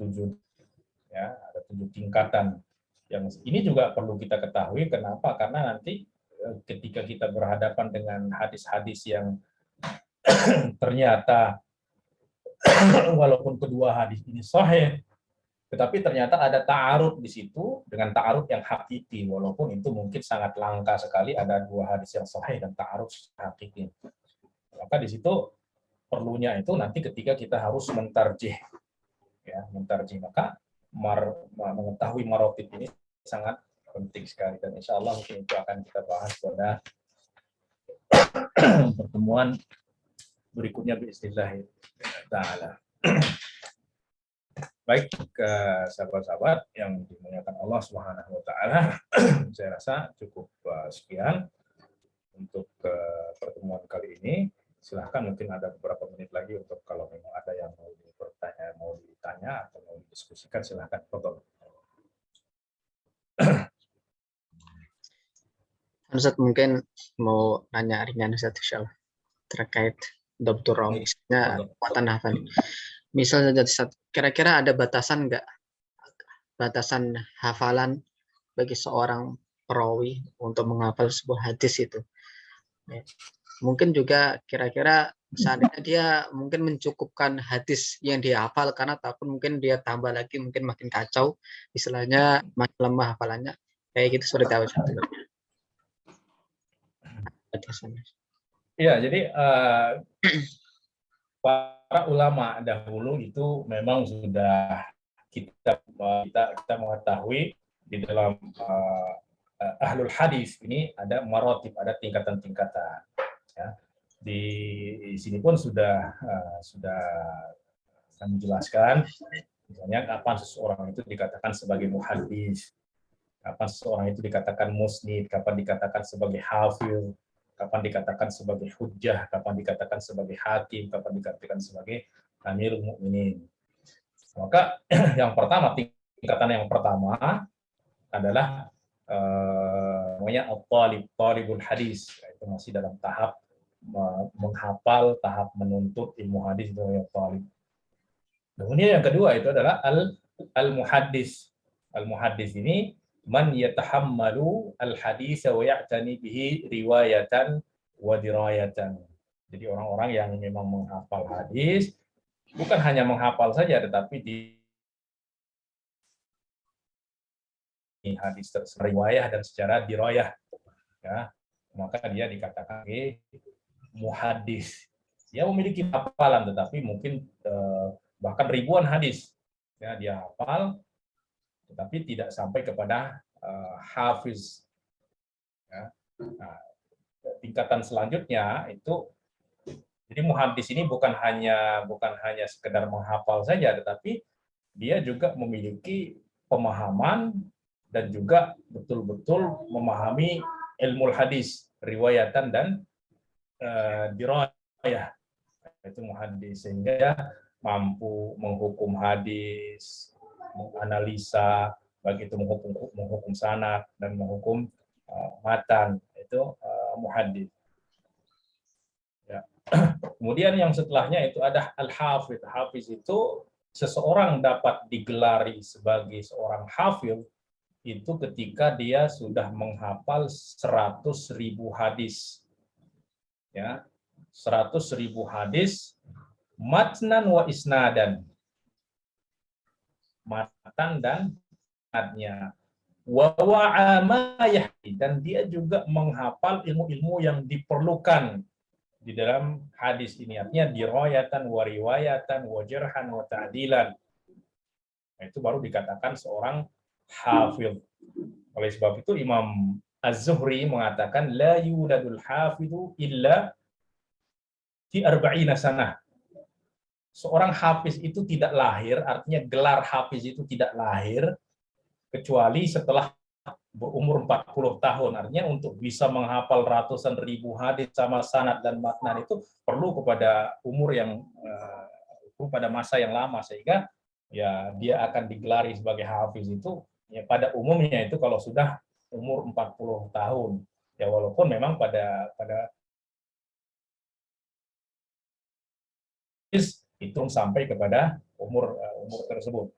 7, ya, ada 7 tingkatan. Yang ini juga perlu kita ketahui. Kenapa? Karena nanti ketika kita berhadapan dengan hadis-hadis yang ternyata walaupun kedua hadis ini sahih, tetapi ternyata ada ta'arud di situ dengan ta'arud yang hakiki, walaupun itu mungkin sangat langka sekali ada 2 hadis yang sahih dan ta'arud hakiki. Maka di situ perlunya itu nanti ketika kita harus mentarjih, ya, mentarjih, maka mengetahui marotib ini sangat penting sekali, dan insya Allah mungkin itu akan kita bahas pada pertemuan berikutnya bismillah ta'ala. Baik, ke sahabat-sahabat yang dimuliakan Allah Subhanahu wa taala, saya rasa cukup sekian untuk pertemuan kali ini. Silahkan, mungkin ada beberapa menit lagi untuk kalau memang ada yang mau ditanya atau mau didiskusikan, silahkan. Ustaz mungkin mau nanya ringan Ustaz, insyaallah, terkait Dr. Rawi, misalnya kekuatan hafal. Misalnya kira-kira ada batasan nggak, batasan hafalan bagi seorang perawi untuk menghafal sebuah hadis itu? Ya. Mungkin juga kira-kira seandainya dia mungkin mencukupkan hadis yang dia hafal, karena takut mungkin dia tambah lagi mungkin makin kacau, istilahnya makin lemah hafalannya. Kayak gitu seperti apa sebetulnya batasannya? Iya, jadi para ulama dahulu itu memang sudah kita mengetahui di dalam ahlul hadis ini ada marotib, ada tingkatan-tingkatan. Ya. Di sini pun sudah kami jelaskan, misalnya kapan seseorang itu dikatakan sebagai muhaddis, kapan seseorang itu dikatakan musnid, kapan dikatakan sebagai hafil, kapan dikatakan sebagai hujjah, kapan dikatakan sebagai hakim, kapan dikatakan sebagai amirul mukminin. Maka yang pertama, tingkatan yang pertama adalah namanya talibul hadis, itu masih dalam tahap menghafal, tahap menuntut ilmu hadis, itu yang talib. Kemudian yang kedua itu adalah al-muhaddis. Al-muhaddis ini man yatahammalu al-hadis wa ya'tani bihi riwayatan wa dirayatan. Jadi orang-orang yang memang menghafal hadis, bukan hanya menghafal saja, tetapi di hadis tersebut riwayah dan secara dirayah, ya, maka dia dikatakan muhaddis. Dia memiliki hafalan, tetapi mungkin bahkan ribuan hadis, ya, dia hafal, tetapi tidak sampai kepada hafiz. Ya. Nah, tingkatan selanjutnya itu, jadi muhaddis ini bukan hanya sekedar menghafal saja, tetapi dia juga memiliki pemahaman dan juga betul-betul memahami ilmu hadis, riwayatan dan dirayah. Itu muhaddis, sehingga mampu menghukum hadis, menganalisa, baik itu menghukum sanad dan menghukum matan, itu muhaddis. Ya. Kemudian yang setelahnya itu ada al-hafiz. Hafiz itu seseorang dapat digelari sebagai seorang hafiz itu ketika dia sudah menghafal 100.000 hadis. Ya, 100.000 hadis matnan wa isnadan. Matan dan isnadnya. Wa dan dia juga menghafal ilmu-ilmu yang diperlukan di dalam hadis ini, artinya dirayatan wa riwayatan wa jarhan wa ta'dilan. Nah, itu baru dikatakan seorang hafidh. Oleh sebab itu Imam Az-Zuhri mengatakan la yuladul hafidhu illa fi arba'ina sanah. Seorang hafiz itu tidak lahir, artinya gelar hafiz itu tidak lahir kecuali setelah berumur 40 tahun. Artinya untuk bisa menghafal ratusan ribu hadis sama sanad dan makna itu perlu kepada umur yang pada masa yang lama, sehingga ya dia akan digelari sebagai hafiz itu ya pada umumnya itu kalau sudah umur 40 tahun. Ya walaupun memang pada itu sampai kepada umur tersebut.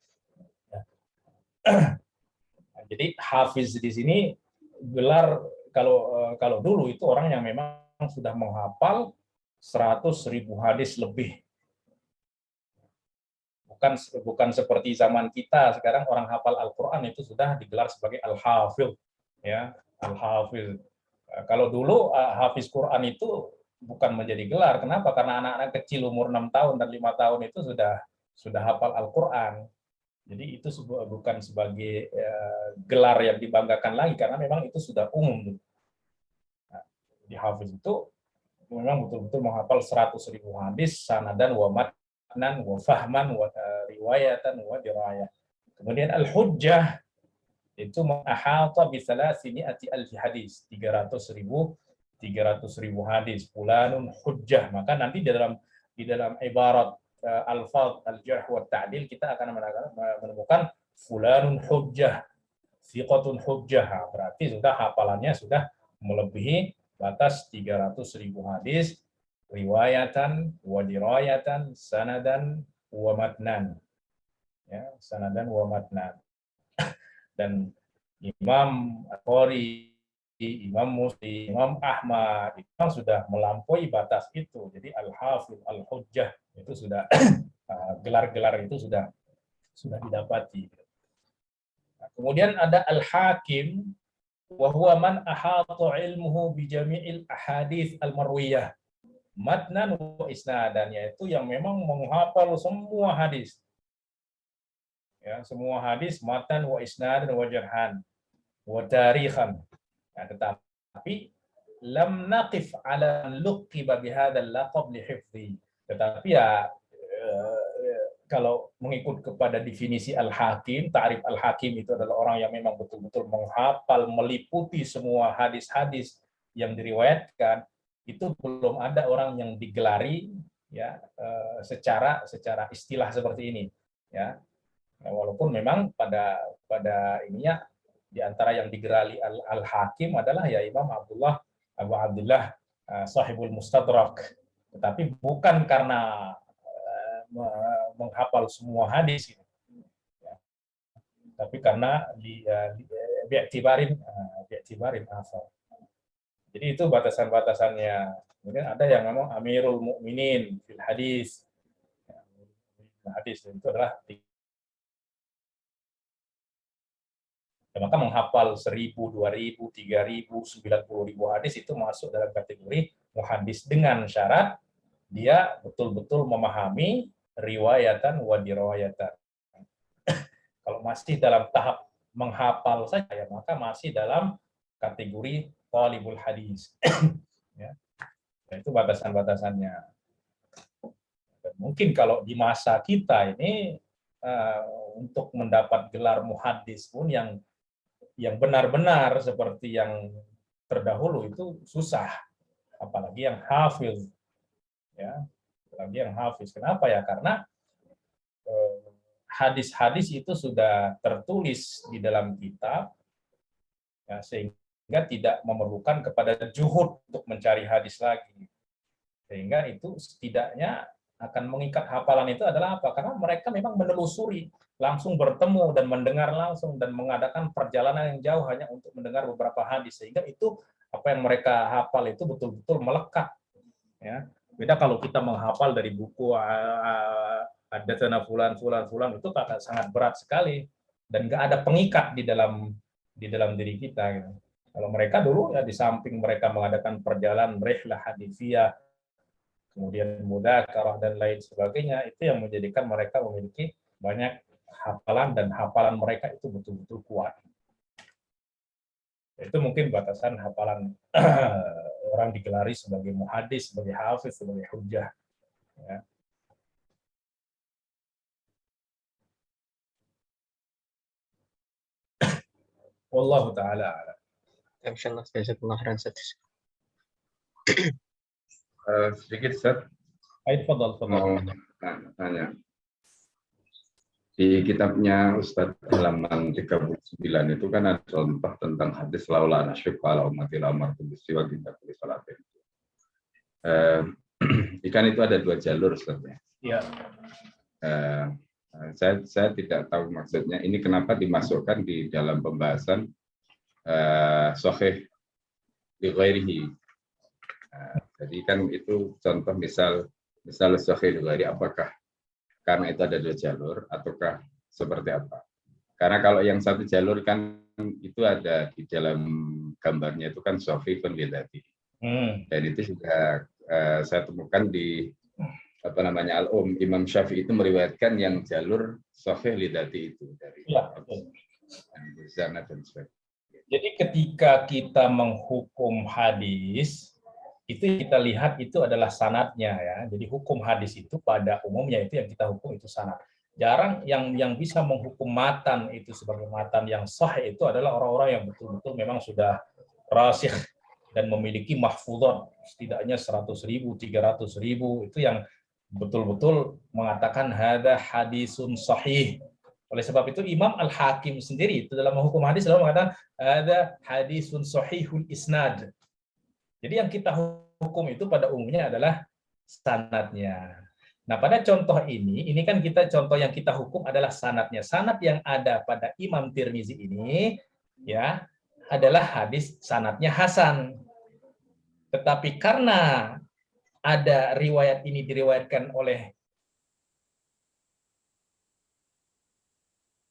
Jadi hafiz di sini gelar, kalau dulu itu orang yang memang sudah menghafal 100.000 hadis lebih. Bukan seperti zaman kita sekarang orang hafal Al-Qur'an itu sudah digelar sebagai al-hafidh, ya, al-hafidh. Kalau dulu hafiz Quran itu bukan menjadi gelar. Kenapa? Karena anak-anak kecil umur 6 tahun dan 5 tahun itu sudah hafal Al-Qur'an. Jadi itu bukan sebagai gelar yang dibanggakan lagi, karena memang itu sudah umum. Nah, di hafiz itu memang betul-betul menghafal 100.000 hadis sanadan wa matnan wa fahman wa riwayatan wa dirayah. Kemudian al-hujjah itu ahata bi 300.000 hadis, 300.000 hadis, fulanun hujjah. Maka nanti di dalam ibarat al-fadh al-jarh wa ta'dil kita akan menemukan fulanun hujjah, thiqatun hujjah. Berarti sudah hafalannya sudah melebihi batas 300.000 hadis, riwayatan wa dirayatan sanadan wa matnan. Ya, sanadan wa matnan. Dan Imam Bukhari, Imam Muslim, Imam Ahmad itu sudah melampaui batas itu. Jadi al-hafidh, al-hujjah itu sudah gelar-gelar itu sudah didapati. Nah, kemudian ada al-hakim. wa huwa man ahata ilmuhu bi jami'il ahadits al-marwiyah matnan wa isnadan, yaitu yang memang menghafal semua hadis. Ya, semua hadis matan wa isnadan wa jarhan wa tarikhan. Ya, tetapi lam naqif ala luqiba bihadzal laqab li hifdhi. Tetapi ya kalau mengikut kepada definisi Al-Hakim, ta'rif Al-Hakim itu adalah orang yang memang betul-betul menghafal, meliputi semua hadis-hadis yang diriwayatkan, itu belum ada orang yang digelari ya secara istilah seperti ini ya. Walaupun memang pada ininya di antara yang digelari Al-Hakim adalah ya Imam Abu Abdullah Sahibul Mustadrak, tetapi bukan karena menghafal semua hadis, tapi karena bi'tibarin asal. Jadi itu batasan-batasannya. Kemudian ada yang ngomong Amirul Mukminin fil hadis. Hadis itu adalah maka menghafal 1.000, 2.000, 3.000, 90.000 hadis itu masuk dalam kategori muhaddis dengan syarat dia betul-betul memahami riwayatan wa diriwayatan. Kalau masih dalam tahap menghafal saja ya maka masih dalam kategori talibul hadis. Ya. Itu batasan-batasannya. Mungkin kalau di masa kita ini untuk mendapat gelar muhaddis pun yang benar-benar seperti yang terdahulu itu susah, apalagi yang hafiz. Ya, apalagi yang hafiz. Kenapa ya? Karena hadis-hadis itu sudah tertulis di dalam kitab, ya, sehingga tidak memerlukan kepada juhud untuk mencari hadis lagi. Sehingga itu setidaknya akan mengikat hafalan itu adalah apa? Karena mereka memang menelusuri, langsung bertemu dan mendengar langsung dan mengadakan perjalanan yang jauh hanya untuk mendengar beberapa hadis. Sehingga itu apa yang mereka hafal itu betul-betul melekat. Ya. Beda kalau kita menghafal dari buku hadatsana fulan itu sangat berat sekali dan nggak ada pengikat di dalam diri kita gitu. Kalau mereka dulu ya di samping mereka mengadakan perjalanan rihlah hadisiyah, kemudian mudzakarah dan lain sebagainya, itu yang menjadikan mereka memiliki banyak hafalan dan hafalan mereka itu betul-betul kuat. Itu mungkin batasan hafalan orang digelari sebagai muhaddis, sebagai hafiz, sebagai hujjah. Ya. Wallahu ta'ala a'lam. Insyaallah, jazakallah khairan. Sedikit Ustaz, Fadhal. mau tanya. Di kitabnya Ustaz halaman 39 itu kan ada contoh tentang hadis laula nasyqa ala ummati la amartu bisiwa kita tulis salatin. Ikan itu ada 2 jalur Ustaz ya. Iya. Saya tidak tahu maksudnya ini kenapa dimasukkan di dalam pembahasan sahih li ghairihi. Jadi kan itu contoh misal sahih li ghairi, apakah karena itu ada 2 jalur ataukah seperti apa? Karena kalau yang 1 jalur kan itu ada di dalam gambarnya itu kan sahih li dzati. Dan itu juga saya temukan di Al-Um, Imam Syafi'i itu meriwayatkan yang jalur sahih li dzati itu dari Zana dan sebagainya. Jadi ketika kita menghukum hadis itu kita lihat itu adalah sanadnya ya. Jadi hukum hadis itu pada umumnya itu yang kita hukum itu sanad. Jarang yang bisa menghukum matan itu sebagai matan yang sah itu adalah orang-orang yang betul-betul memang sudah rasikh dan memiliki mahfudhat setidaknya 100.000, 300.000 itu yang betul-betul mengatakan hada hadisun sahih. Oleh sebab itu Imam Al-Hakim sendiri itu dalam menghukum hadis selalu mengatakan hada hadisun sahihul isnad. Jadi yang kita hukum itu pada umumnya adalah sanadnya. Nah, pada contoh ini kan kita contoh yang kita hukum adalah sanadnya. Sanad yang ada pada Imam Tirmizi ini ya adalah hadis sanadnya hasan. Tetapi karena ada riwayat ini diriwayatkan oleh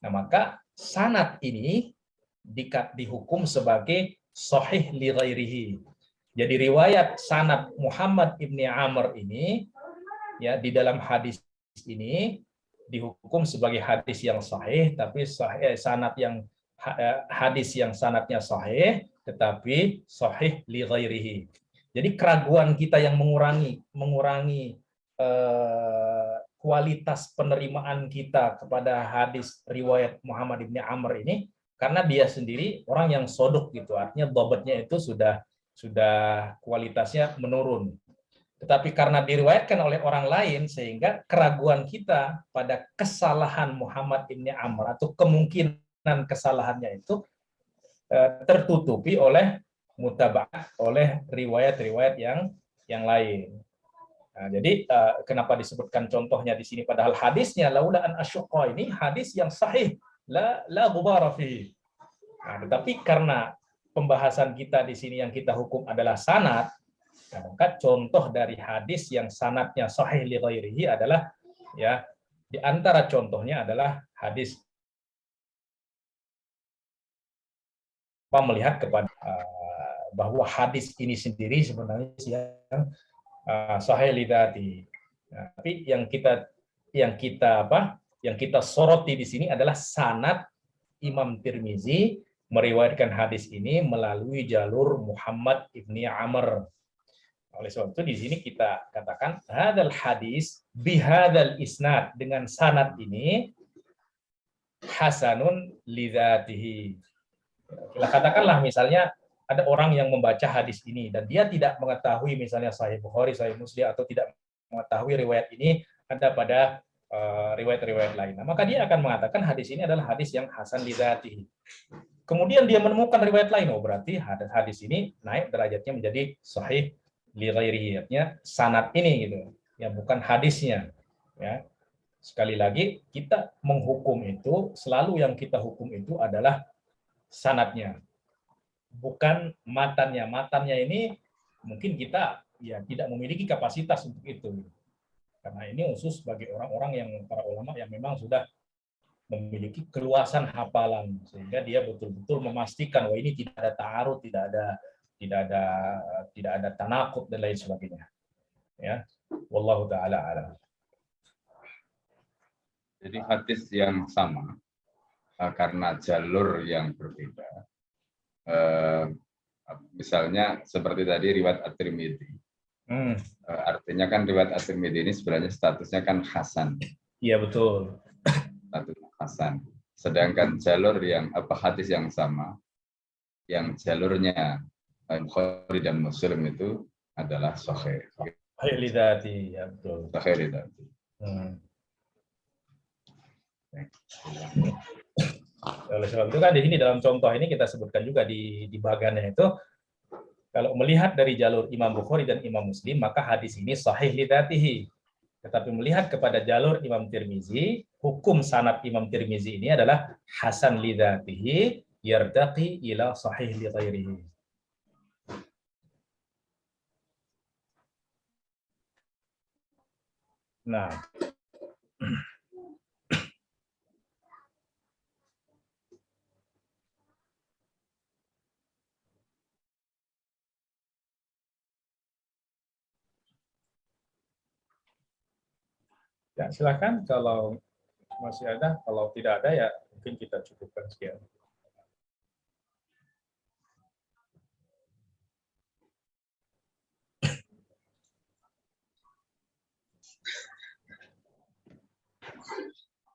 maka sanad ini dihukum sebagai sahih li ghairihi. Jadi riwayat sanad Muhammad ibni Amr ini ya di dalam hadis ini dihukum sebagai hadis yang sahih, tapi hadis yang sanadnya sahih tetapi sahih li ghairihi. Jadi keraguan kita yang mengurangi kualitas penerimaan kita kepada hadis riwayat Muhammad ibni Amr ini karena dia sendiri orang yang sodok gitu, artinya dhabatnya itu sudah kualitasnya menurun. Tetapi karena diriwayatkan oleh orang lain sehingga keraguan kita pada kesalahan Muhammad ibni Amr atau kemungkinan kesalahannya itu tertutupi oleh mutaba'ah, oleh riwayat-riwayat yang lain. Nah, jadi kenapa disebutkan contohnya di sini padahal hadisnya laula an asyqa ini hadis yang sahih la ghubara fihi. Nah, tetapi karena pembahasan kita di sini yang kita hukum adalah sanad, maka contoh dari hadis yang sanadnya sahih li ghairihi adalah ya di antara contohnya adalah hadis melihat kepada bahwa hadis ini sendiri sebenarnya yang sahih li dzati. Nah, tapi yang kita soroti di sini adalah sanad Imam Tirmizi meriwayatkan hadis ini melalui jalur Muhammad ibni Amr. Oleh sebab itu di sini kita katakan hadzal hadis bihadzal isnad, dengan sanad ini hasanun lidzatihi. Katakanlah misalnya ada orang yang membaca hadis ini dan dia tidak mengetahui misalnya Sahih Bukhari, Sahih Muslim, atau tidak mengetahui riwayat ini ada pada riwayat-riwayat lain. Nah, maka dia akan mengatakan hadis ini adalah hadis yang hasan lidzatihi. Kemudian dia menemukan riwayat lain, oh berarti hadis ini naik derajatnya menjadi sahih li ghairihi, artinya sanad ini gitu. Ya, bukan hadisnya. Ya. Sekali lagi kita menghukum itu, selalu yang kita hukum itu adalah sanadnya, bukan matannya. Matannya ini mungkin kita ya tidak memiliki kapasitas untuk itu. Karena ini khusus bagi orang-orang yang para ulama yang memang sudah memiliki keluasan hafalan sehingga dia betul-betul memastikan bahwa ini tidak ada ta'arud, tidak ada tanaqud dan lain sebagainya. Ya, wallahu taala alam. Jadi hadis yang sama karena jalur yang berbeda. Misalnya seperti tadi riwayat At-Tirmidzi. Artinya kan riwayat At-Tirmidzi ini sebenarnya statusnya kan hasan. Iya betul. Status hasan. Sedangkan jalur yang hadis yang sama, yang jalurnya Bukhari dan Muslim itu adalah sahih. Sahih li dzati, ya betul. Sahih li dzati. Oleh sebab itu kan di sini dalam contoh ini kita sebutkan juga di bagannya itu, kalau melihat dari jalur Imam Bukhari dan Imam Muslim maka hadis ini sahih li dzatihi. Tetapi melihat kepada jalur Imam Tirmizi, hukum sanad Imam Tirmizi ini adalah hasan li dzatihi yartaqi ila sahih li ghairihi. Nah, ya, silakan kalau masih ada, kalau tidak ada ya mungkin kita cukupkan sekian.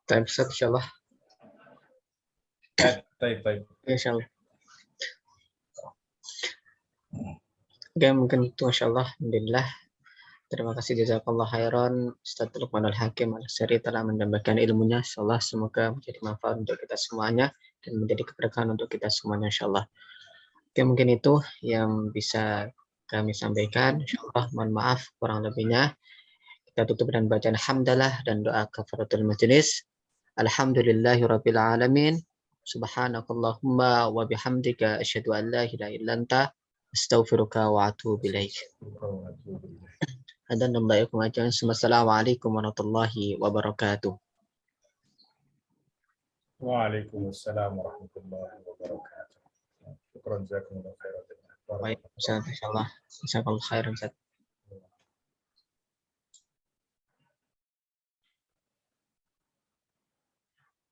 Time stop insyaallah. Baik. Insyaallah. Oke, mungkin itu insyaallah. Alhamdulillah. Terima kasih jazakallah khairan Ustaz Luqmanul Hakim Al-Asy'ari telah menambahkan ilmunya. Insyaallah semoga menjadi manfaat untuk kita semuanya dan menjadi keberkahan untuk kita semuanya insyaallah. Oke, mungkin itu yang bisa kami sampaikan. Insyaallah mohon maaf kurang lebihnya. Kita tutup dengan bacaan hamdalah dan doa kafaratul majelis. Alhamdulillahirabbil alamin. Subhanakallahumma wa bihamdika asyhadu an la ilaha illa anta astaghfiruka wa atubu ilaik. Assalamualaikum warahmatullahi wabarakatuh. Waalaikumsalam warahmatullahi wabarakatuh. Syukran, jazakumullah khairan. Baik, Ustaz, insyaallah. Jazakallahu khairan, Ustaz.